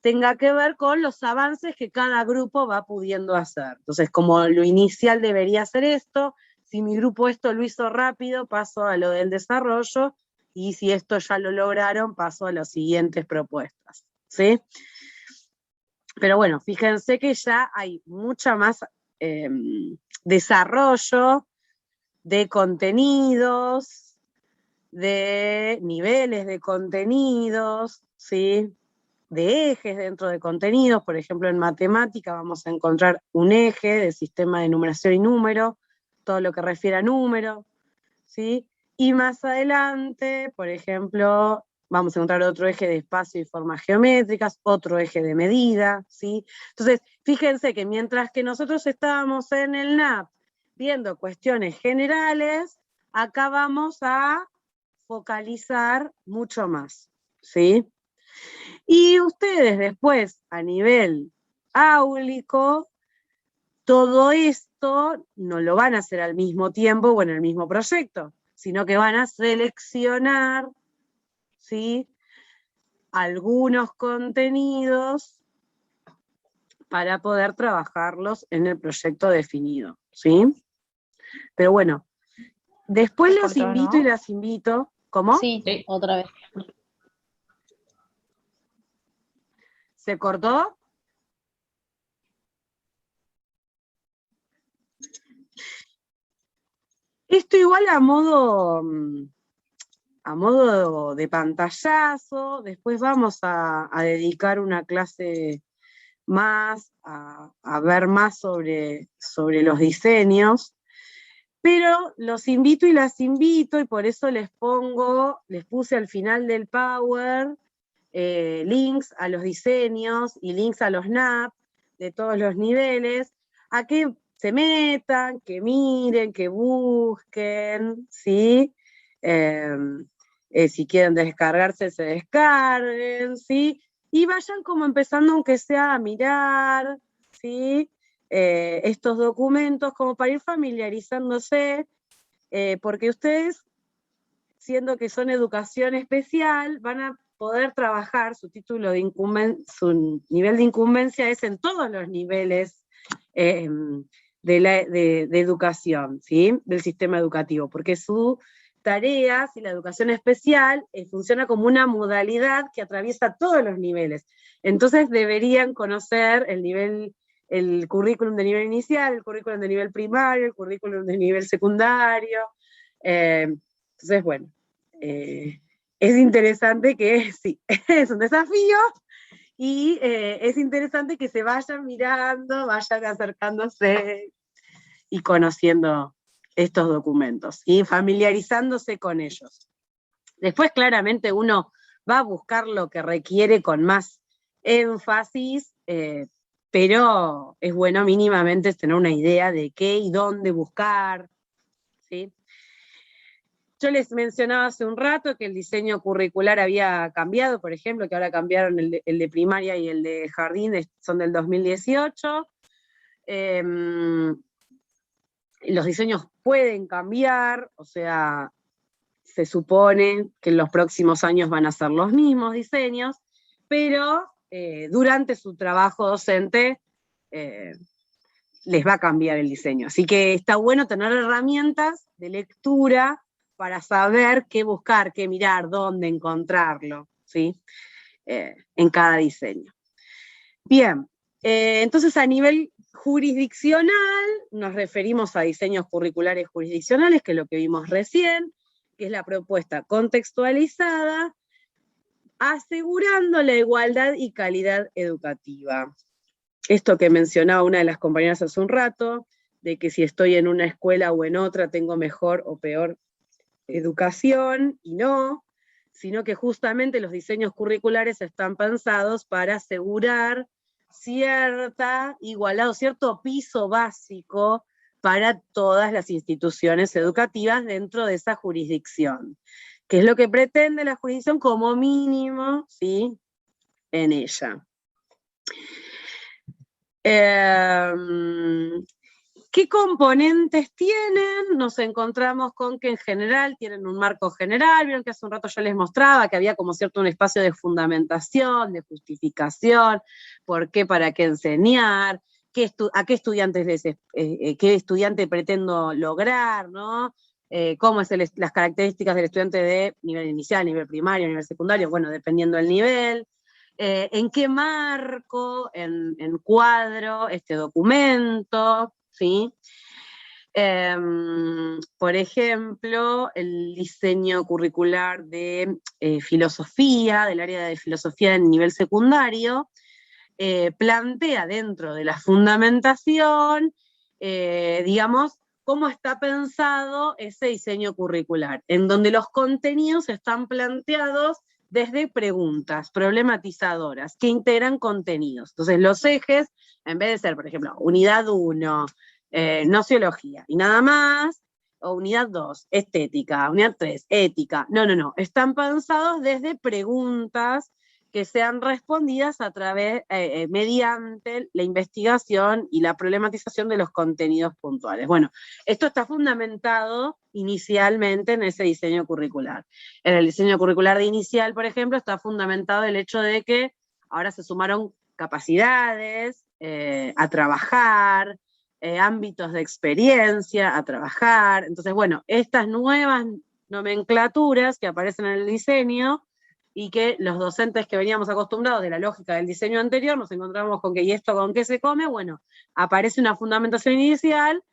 tenga que ver con los avances que cada grupo va pudiendo hacer. Entonces, como lo inicial debería ser esto, si mi grupo esto lo hizo rápido, paso a lo del desarrollo, y si esto ya lo lograron, paso a las siguientes propuestas, ¿sí? Pero bueno, fíjense que ya hay mucha más desarrollo de contenidos, de niveles de contenidos, ¿sí? De ejes dentro de contenidos. Por ejemplo, en matemática vamos a encontrar un eje de sistema de numeración y número, todo lo que refiere a número, ¿sí? Y más adelante, por ejemplo, vamos a encontrar otro eje de espacio y formas geométricas, otro eje de medida, ¿sí? Entonces, fíjense que mientras que nosotros estábamos en el NAP viendo cuestiones generales, acá vamos a focalizar mucho más, ¿sí? Y ustedes después, a nivel áulico, todo esto no lo van a hacer al mismo tiempo o en el mismo proyecto, sino que van a seleccionar, ¿sí?, algunos contenidos para poder trabajarlos en el proyecto definido, ¿sí? Pero bueno, después los invito y las invito. ¿Cómo? Sí, otra vez. ¿Se cortó? Esto igual a modo de pantallazo. Después vamos a dedicar una clase más a ver más sobre los diseños, pero los invito y las invito, y por eso les puse al final del Power links a los diseños y links a los NAP de todos los niveles, a que se metan, que miren, que busquen, ¿sí? Si quieren descargarse, se descarguen, ¿sí? Y vayan como empezando, aunque sea a mirar, ¿sí? Estos documentos, como para ir familiarizándose, porque ustedes, siendo que son educación especial, van a poder trabajar su título de su nivel de incumbencia es en todos los niveles de educación, ¿sí? Del sistema educativo, porque su tarea, si la educación especial, funciona como una modalidad que atraviesa todos los niveles. Entonces deberían conocer el currículum de nivel inicial, el currículum de nivel primario, el currículum de nivel secundario. Entonces, bueno, es interesante que, sí, es un desafío, y es interesante que se vayan mirando, vayan acercándose y conociendo estos documentos, y familiarizándose con ellos. Después, claramente, uno va a buscar lo que requiere con más énfasis, pero es bueno mínimamente tener una idea de qué y dónde buscar, ¿sí? Yo les mencionaba hace un rato que el diseño curricular había cambiado, por ejemplo, que ahora cambiaron el de primaria y el de jardín, son del 2018. Los diseños pueden cambiar, o sea, se supone que en los próximos años van a ser los mismos diseños, pero durante su trabajo docente les va a cambiar el diseño. Así que está bueno tener herramientas de lectura para saber qué buscar, qué mirar, dónde encontrarlo, ¿sí? En cada diseño. Bien, Entonces, a nivel jurisdiccional, nos referimos a diseños curriculares jurisdiccionales, que es lo que vimos recién, que es la propuesta contextualizada, asegurando la igualdad y calidad educativa. Esto que mencionaba una de las compañeras hace un rato, de que si estoy en una escuela o en otra tengo mejor o peor educación, y no, sino que justamente los diseños curriculares están pensados para asegurar cierta igualdad o cierto piso básico para todas las instituciones educativas dentro de esa jurisdicción, que es lo que pretende la jurisdicción como mínimo, ¿sí?, en ella. ¿Qué componentes tienen? Nos encontramos con que en general tienen un marco general, vieron que hace un rato yo les mostraba que había como cierto un espacio de fundamentación, de justificación, por qué, para qué enseñar, a qué estudiantes qué estudiante pretendo lograr, ¿no? Cómo es las características del estudiante de nivel inicial, nivel primario, nivel secundario, bueno, dependiendo del nivel. ¿En qué marco encuadro este documento? ¿Sí? Por ejemplo, el diseño curricular de filosofía, del área de filosofía en nivel secundario, plantea dentro de la fundamentación, digamos, cómo está pensado ese diseño curricular, en donde los contenidos están planteados desde preguntas problematizadoras que integran contenidos. Entonces los ejes, en vez de ser, por ejemplo, unidad 1, nociología, y nada más, o unidad 2, estética, unidad 3, ética, no, están pensados desde preguntas que sean respondidas a través, mediante la investigación y la problematización de los contenidos puntuales. Bueno, esto está fundamentado inicialmente en ese diseño curricular. En el diseño curricular de inicial, por ejemplo, está fundamentado el hecho de que ahora se sumaron capacidades a trabajar, ámbitos de experiencia a trabajar. Entonces, bueno, estas nuevas nomenclaturas que aparecen en el diseño y que los docentes que veníamos acostumbrados de la lógica del diseño anterior, nos encontramos con que, ¿y esto con qué se come? Bueno, aparece una fundamentación inicial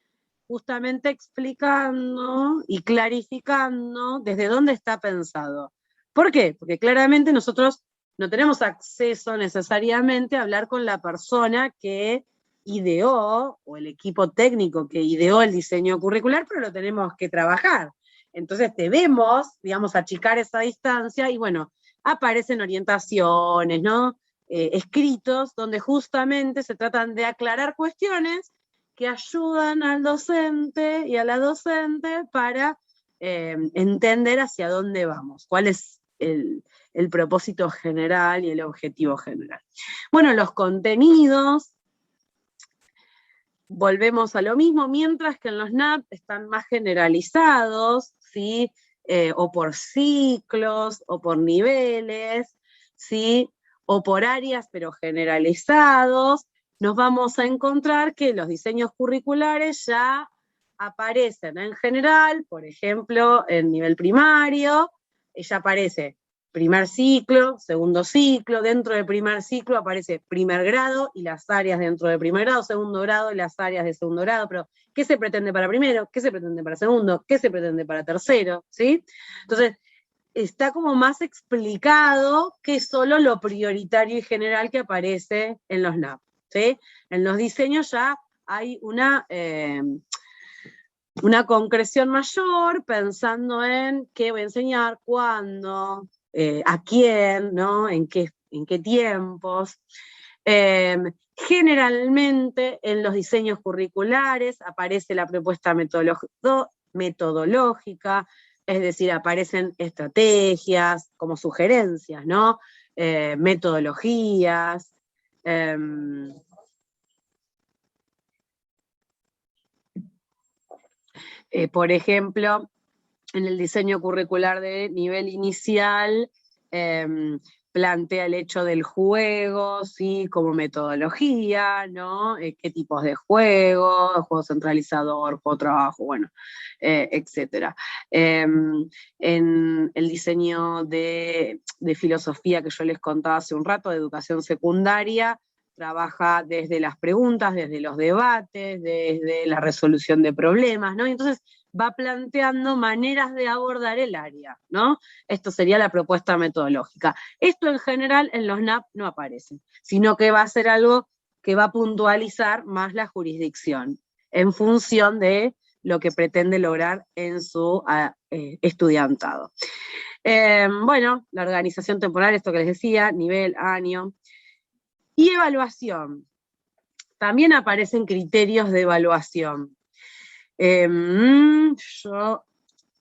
justamente explicando y clarificando desde dónde está pensado. ¿Por qué? Porque claramente nosotros no tenemos acceso necesariamente a hablar con la persona que ideó, o el equipo técnico que ideó el diseño curricular, pero lo tenemos que trabajar. Entonces debemos, digamos, achicar esa distancia, y bueno, aparecen orientaciones, ¿no? Escritos, donde justamente se tratan de aclarar cuestiones que ayudan al docente y a la docente para entender hacia dónde vamos, cuál es el propósito general y el objetivo general. Bueno, los contenidos, volvemos a lo mismo, mientras que en los NAP están más generalizados, ¿sí? O por ciclos, o por niveles, ¿sí? O por áreas, pero generalizados, nos vamos a encontrar que los diseños curriculares ya aparecen en general, por ejemplo, en nivel primario, ya aparece primer ciclo, segundo ciclo, dentro del primer ciclo aparece primer grado y las áreas dentro de primer grado, segundo grado y las áreas de segundo grado, pero ¿qué se pretende para primero? ¿Qué se pretende para segundo? ¿Qué se pretende para tercero? ¿Sí? Entonces, está como más explicado que solo lo prioritario y general que aparece en los NAP, ¿sí? En los diseños ya hay una concreción mayor, pensando en qué voy a enseñar, cuándo, a quién, ¿no? En qué tiempos. Generalmente en los diseños curriculares aparece la propuesta metodológica, es decir, aparecen estrategias como sugerencias, ¿no? Metodologías. Por ejemplo, en el diseño curricular de nivel inicial, plantea el hecho del juego, ¿sí? Como metodología, ¿no? ¿Qué tipos de juego centralizador, juego trabajo, bueno, etcétera. En el diseño de filosofía que yo les contaba hace un rato, de educación secundaria, trabaja desde las preguntas, desde los debates, desde la resolución de problemas, ¿no? Y entonces va planteando maneras de abordar el área, ¿no? Esto sería la propuesta metodológica. Esto en general en los NAP no aparece, sino que va a ser algo que va a puntualizar más la jurisdicción, en función de lo que pretende lograr en su estudiantado. Bueno, la organización temporal, esto que les decía, nivel, año. Y evaluación. También aparecen criterios de evaluación. Yo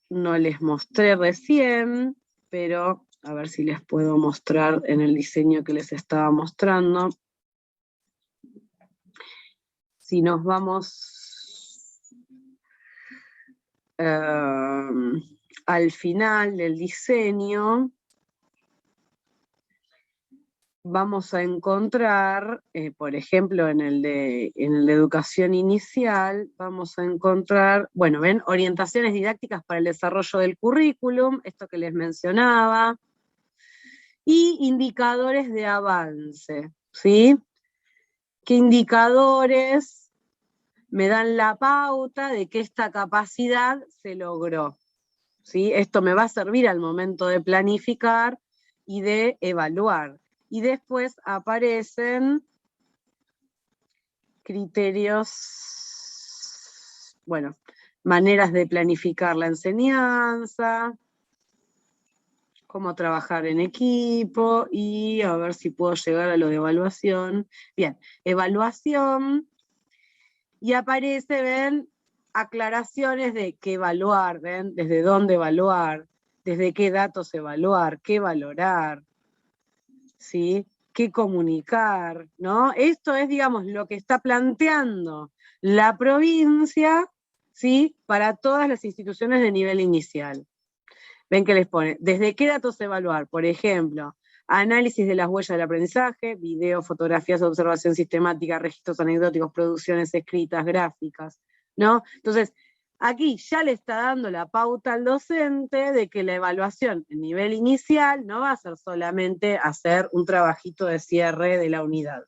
no les mostré recién, pero a ver si les puedo mostrar en el diseño que les estaba mostrando. Si nos vamos al final del diseño, vamos a encontrar, por ejemplo, en el de educación inicial, vamos a encontrar, bueno, ven, orientaciones didácticas para el desarrollo del currículum, esto que les mencionaba, y indicadores de avance, ¿sí? ¿Qué indicadores me dan la pauta de que esta capacidad se logró? ¿Sí? Esto me va a servir al momento de planificar y de evaluar. Y después aparecen criterios, bueno, maneras de planificar la enseñanza, cómo trabajar en equipo, y a ver si puedo llegar a lo de evaluación. Bien, evaluación, y aparece, ven, aclaraciones de qué evaluar, ven, desde dónde evaluar, desde qué datos evaluar, qué valorar, ¿sí? Qué comunicar, ¿no? Esto es, digamos, lo que está planteando la provincia, ¿sí? Para todas las instituciones de nivel inicial. Ven que les pone, ¿desde qué datos evaluar? Por ejemplo, análisis de las huellas del aprendizaje, video, fotografías, observación sistemática, registros anecdóticos, producciones escritas, gráficas, ¿no? Entonces, aquí ya le está dando la pauta al docente de que la evaluación en nivel inicial no va a ser solamente hacer un trabajito de cierre de la unidad,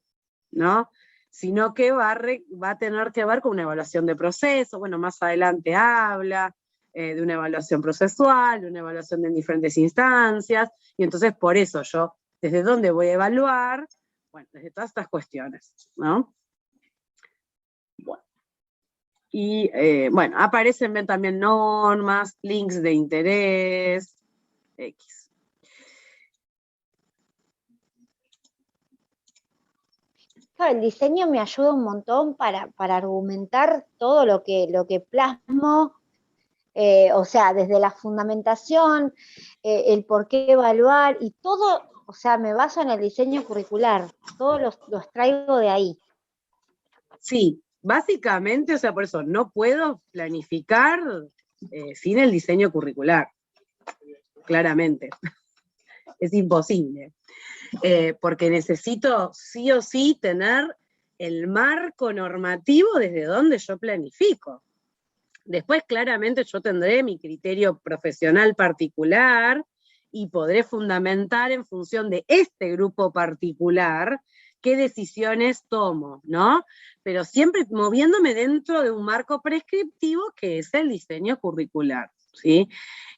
¿no? Sino que va a tener que ver con una evaluación de proceso, bueno, más adelante habla de una evaluación procesual, de una evaluación en diferentes instancias, y entonces por eso yo, ¿desde dónde voy a evaluar? Bueno, desde todas estas cuestiones, ¿no? Bueno. Y bueno, aparecen, ven, también normas, links de interés, X. Claro, el diseño me ayuda un montón para argumentar todo lo que plasmo, o sea, desde la fundamentación, el por qué evaluar, y todo, o sea, me baso en el diseño curricular, todos los traigo de ahí. Sí, básicamente, o sea, por eso no puedo planificar sin el diseño curricular, claramente. Es imposible. Porque necesito sí o sí tener el marco normativo desde donde yo planifico. Después, claramente, yo tendré mi criterio profesional particular y podré fundamentar en función de este grupo particular qué decisiones tomo, ¿no? Pero siempre moviéndome dentro de un marco prescriptivo que es el diseño curricular, ¿sí?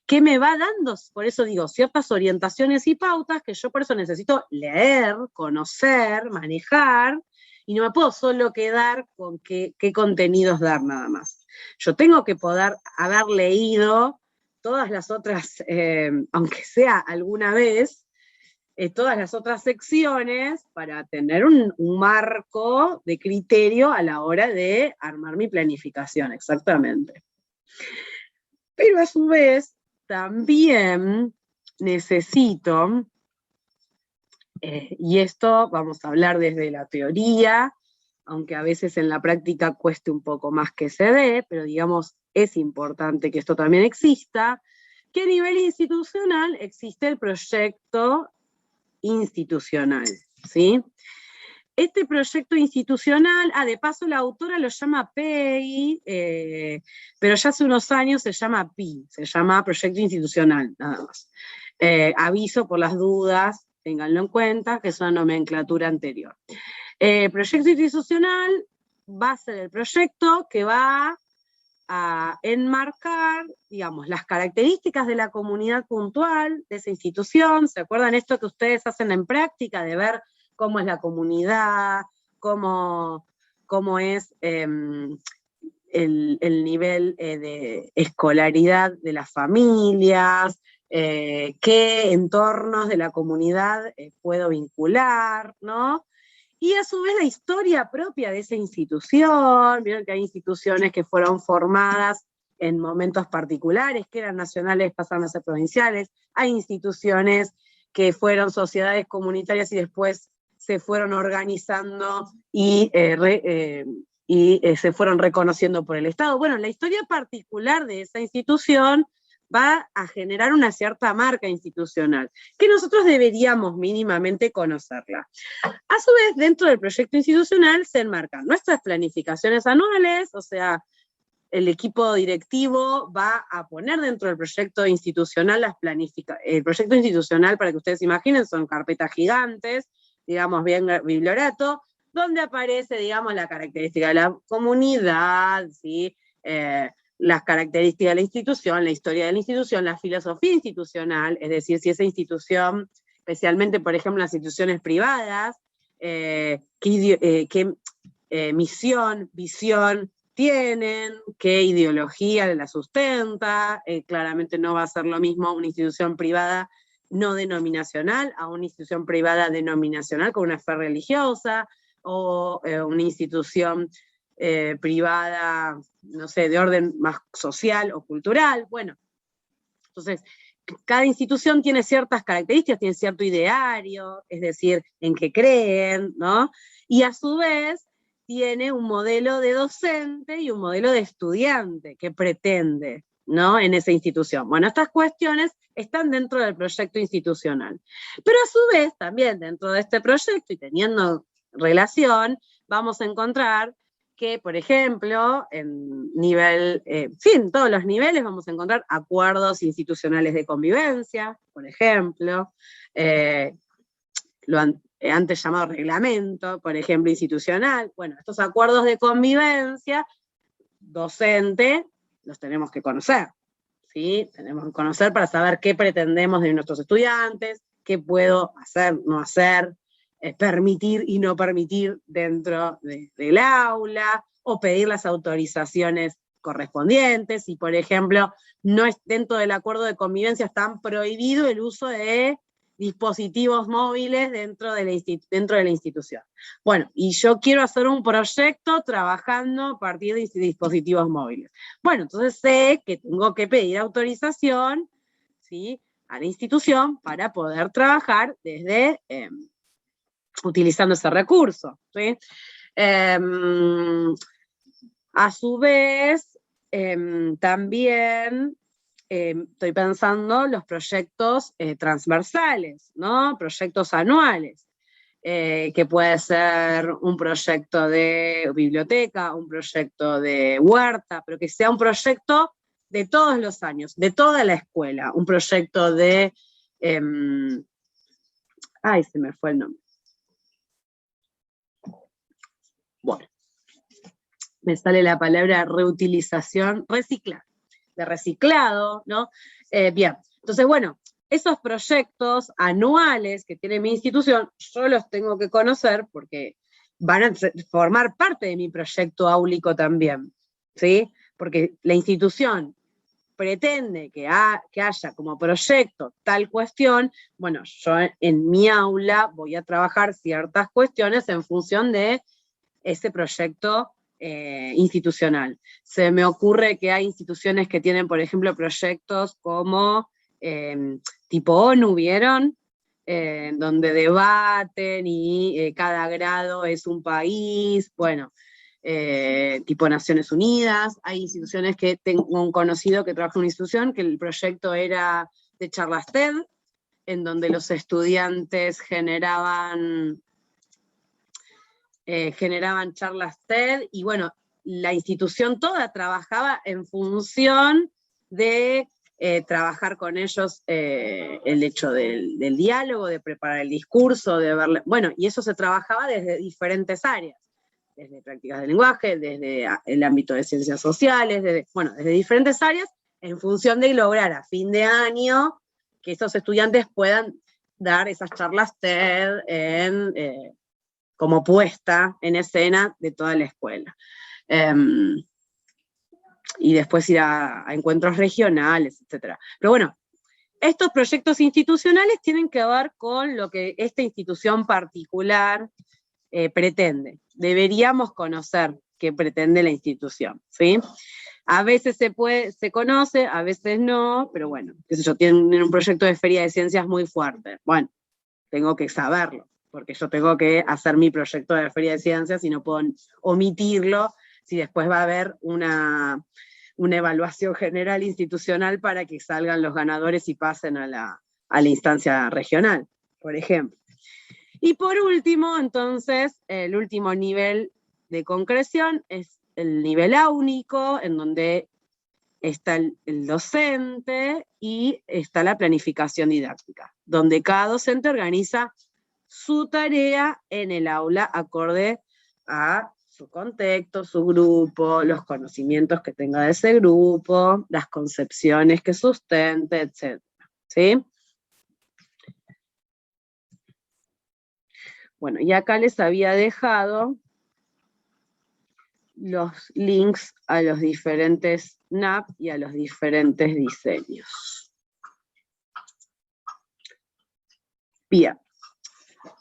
Que me va dando, por eso digo, ciertas orientaciones y pautas que yo por eso necesito leer, conocer, manejar, y no me puedo solo quedar con qué contenidos dar nada más. Yo tengo que poder haber leído todas las otras, aunque sea alguna vez, todas las otras secciones para tener un marco de criterio a la hora de armar mi planificación, exactamente. Pero a su vez, también necesito, y esto vamos a hablar desde la teoría, aunque a veces en la práctica cueste un poco más que se dé, pero digamos, es importante que esto también exista, que a nivel institucional existe el proyecto institucional, ¿sí? Este proyecto institucional, de paso la autora lo llama PEI, pero ya hace unos años se llama PI, se llama Proyecto Institucional, nada más. Aviso por las dudas, ténganlo en cuenta, que es una nomenclatura anterior. Proyecto institucional va a ser el proyecto que va a enmarcar, digamos, las características de la comunidad puntual de esa institución. ¿Se acuerdan esto que ustedes hacen en práctica, de ver cómo es la comunidad, cómo es el nivel de escolaridad de las familias, qué entornos de la comunidad puedo vincular, ¿no? Y a su vez la historia propia de esa institución. Vieron que hay instituciones que fueron formadas en momentos particulares, que eran nacionales, pasaron a ser provinciales. Hay instituciones que fueron sociedades comunitarias y después se fueron organizando y se fueron reconociendo por el Estado. Bueno, la historia particular de esa institución va a generar una cierta marca institucional, que nosotros deberíamos mínimamente conocerla. A su vez, dentro del proyecto institucional se enmarcan nuestras planificaciones anuales, o sea, el equipo directivo va a poner dentro del proyecto institucional el proyecto institucional, para que ustedes imaginen, son carpetas gigantes, digamos, bien bibliorato, donde aparece, digamos, la característica de la comunidad, ¿sí? Las características de la institución, la historia de la institución, la filosofía institucional, es decir, si esa institución, especialmente, por ejemplo, las instituciones privadas, qué misión, visión tienen, qué ideología la sustenta. Claramente no va a ser lo mismo una institución privada no denominacional a una institución privada denominacional con una fe religiosa, o una institución privada, no sé, de orden más social o cultural. Bueno, entonces, cada institución tiene ciertas características, tiene cierto ideario, es decir, en qué creen, ¿no? Y a su vez tiene un modelo de docente y un modelo de estudiante que pretende, ¿no? En esa institución. Bueno, estas cuestiones están dentro del proyecto institucional. Pero a su vez, también dentro de este proyecto y teniendo relación, vamos a encontrar que, por ejemplo, en todos los niveles vamos a encontrar acuerdos institucionales de convivencia, por ejemplo, antes llamado reglamento, por ejemplo, institucional. Bueno, estos acuerdos de convivencia docente los tenemos que conocer, ¿sí? Tenemos que conocer para saber qué pretendemos de nuestros estudiantes, qué puedo hacer, no hacer, permitir y no permitir dentro del aula, o pedir las autorizaciones correspondientes. Y, por ejemplo, no es dentro del acuerdo de convivencia, está prohibido el uso de dispositivos móviles dentro de la institución. Bueno, y yo quiero hacer un proyecto trabajando a partir de dispositivos móviles. Bueno, entonces sé que tengo que pedir autorización, ¿sí?, a la institución para poder trabajar desde utilizando ese recurso, ¿sí? A su vez, también estoy pensando los proyectos transversales, ¿no? Proyectos anuales, que puede ser un proyecto de biblioteca, un proyecto de huerta, pero que sea un proyecto de todos los años, de toda la escuela, un proyecto de... ay, se me fue el nombre. Bueno, me sale la palabra reutilización, reciclar, de reciclado, ¿no? Bien, entonces, bueno, esos proyectos anuales que tiene mi institución, yo los tengo que conocer porque van a formar parte de mi proyecto áulico también, ¿sí? Porque la institución pretende que haya como proyecto tal cuestión. Bueno, yo en mi aula voy a trabajar ciertas cuestiones en función de ese proyecto institucional. Se me ocurre que hay instituciones que tienen, por ejemplo, proyectos como tipo ONU, ¿vieron? Donde debaten y cada grado es un país, bueno, tipo Naciones Unidas. Hay instituciones que tengo un conocido que trabaja en una institución que el proyecto era de charlas TED, en donde los estudiantes generaban charlas TED, y bueno, la institución toda trabajaba en función de trabajar con ellos el hecho del diálogo, de preparar el discurso, de verle, bueno, y eso se trabajaba desde diferentes áreas, desde prácticas de lenguaje, desde el ámbito de ciencias sociales, desde diferentes áreas, en función de lograr a fin de año que esos estudiantes puedan dar esas charlas TED como puesta en escena de toda la escuela. Y después ir a encuentros regionales, etc. Pero bueno, estos proyectos institucionales tienen que ver con lo que esta institución particular pretende. Deberíamos conocer qué pretende la institución, ¿sí? A veces se conoce, a veces no, pero bueno, qué sé yo, tienen un proyecto de feria de ciencias muy fuerte. Bueno, tengo que saberlo, porque yo tengo que hacer mi proyecto de feria de ciencias y no puedo omitirlo si después va a haber una evaluación general institucional para que salgan los ganadores y pasen a la instancia regional, por ejemplo. Y por último, entonces, el último nivel de concreción es el nivel único, en donde está el docente y está la planificación didáctica, donde cada docente organiza su tarea en el aula acorde a su contexto, su grupo, los conocimientos que tenga de ese grupo, las concepciones que sustente, etc. ¿Sí? Bueno, y acá les había dejado los links a los diferentes NAP y a los diferentes diseños. Bien.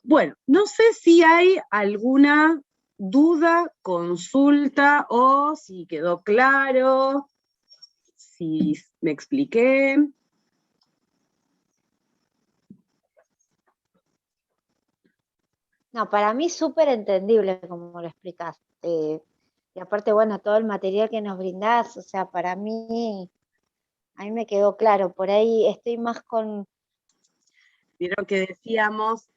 Bueno, no sé si hay alguna duda, consulta, o si quedó claro, si me expliqué. No, para mí súper entendible como lo explicás. Y aparte, bueno, todo el material que nos brindás, o sea, para mí, a mí me quedó claro. Por ahí estoy más con... Vieron que decíamos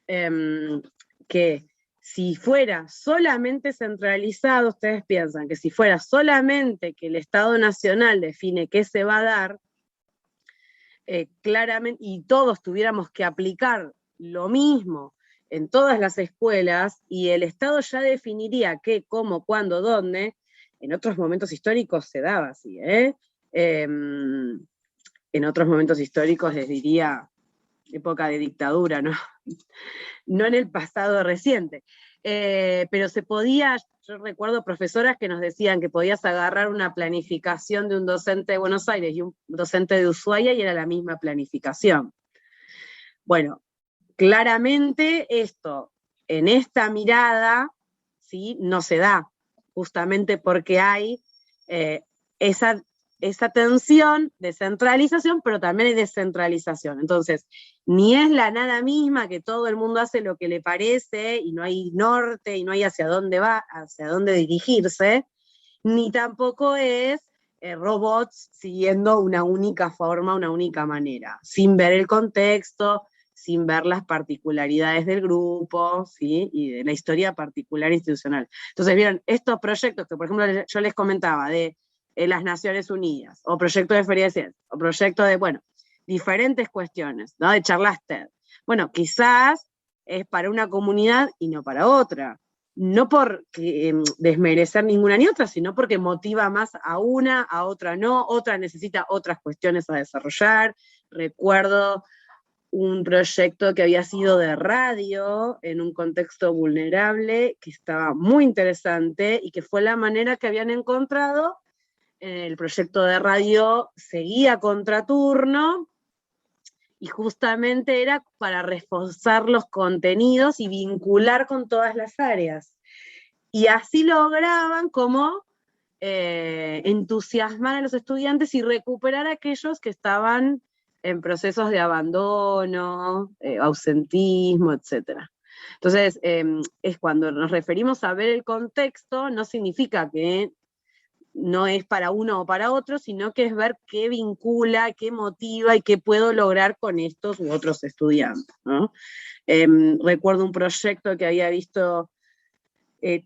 que si fuera solamente centralizado, ustedes piensan que si fuera solamente que el Estado Nacional define qué se va a dar, claramente, y todos tuviéramos que aplicar lo mismo en todas las escuelas, y el Estado ya definiría qué, cómo, cuándo, dónde, en otros momentos históricos se daba así, en otros momentos históricos les diría época de dictadura, ¿no? No en el pasado reciente. Pero se podía, yo recuerdo profesoras que nos decían que podías agarrar una planificación de un docente de Buenos Aires y un docente de Ushuaia y era la misma planificación. Bueno, claramente esto, en esta mirada, ¿sí? No se da, justamente porque hay esa tensión de centralización, pero también hay descentralización. Entonces, ni es la nada misma que todo el mundo hace lo que le parece y no hay norte y no hay hacia dónde va, hacia dónde dirigirse, ni tampoco es robots siguiendo una única forma, una única manera, sin ver el contexto, sin ver las particularidades del grupo, ¿sí? Y de la historia particular institucional. Entonces, vieron, estos proyectos que, por ejemplo, yo les comentaba de las Naciones Unidas, o proyecto de feria de ciencias, o proyecto de, bueno, diferentes cuestiones, ¿no? De charlas TED. Bueno, quizás es para una comunidad y no para otra. No por desmerecer ninguna ni otra, sino porque motiva más a una, a otra no, otra necesita otras cuestiones a desarrollar. Recuerdo un proyecto que había sido de radio en un contexto vulnerable, que estaba muy interesante y que fue la manera que habían encontrado. El proyecto de radio seguía contraturno y justamente era para reforzar los contenidos y vincular con todas las áreas. Y así lograban como entusiasmar a los estudiantes y recuperar a aquellos que estaban en procesos de abandono, ausentismo, etc. Entonces, es cuando nos referimos a ver el contexto, no significa que no es para uno o para otro, sino que es ver qué vincula, qué motiva y qué puedo lograr con estos u otros estudiantes, ¿no? Recuerdo un proyecto que había visto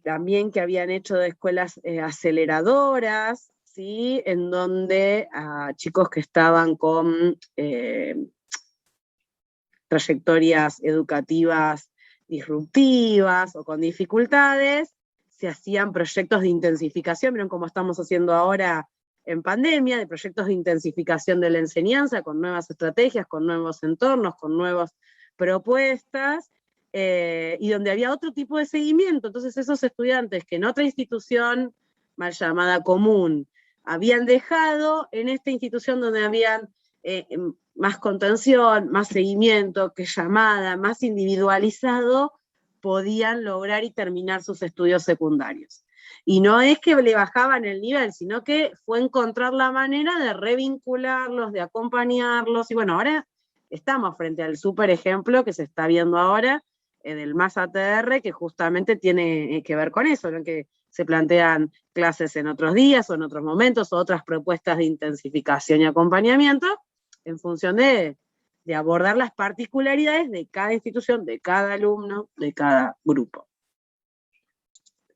también que habían hecho de escuelas aceleradoras, ¿sí? En donde a chicos que estaban con trayectorias educativas disruptivas o con dificultades, se hacían proyectos de intensificación, miren cómo estamos haciendo ahora en pandemia, de proyectos de intensificación de la enseñanza, con nuevas estrategias, con nuevos entornos, con nuevas propuestas, y donde había otro tipo de seguimiento. Entonces esos estudiantes que en otra institución, mal llamada común, habían dejado, en esta institución donde habían más contención, más seguimiento, que llamada, más individualizado, podían lograr y terminar sus estudios secundarios. Y no es que le bajaban el nivel, sino que fue encontrar la manera de revincularlos, de acompañarlos, y bueno, ahora estamos frente al súper ejemplo que se está viendo ahora, del MAS ATR, que justamente tiene que ver con eso, ¿no? Que se plantean clases en otros días o en otros momentos, o otras propuestas de intensificación y acompañamiento, en función de abordar las particularidades de cada institución, de cada alumno, de cada grupo.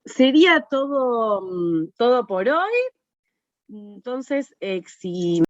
Sería todo por hoy. Entonces, si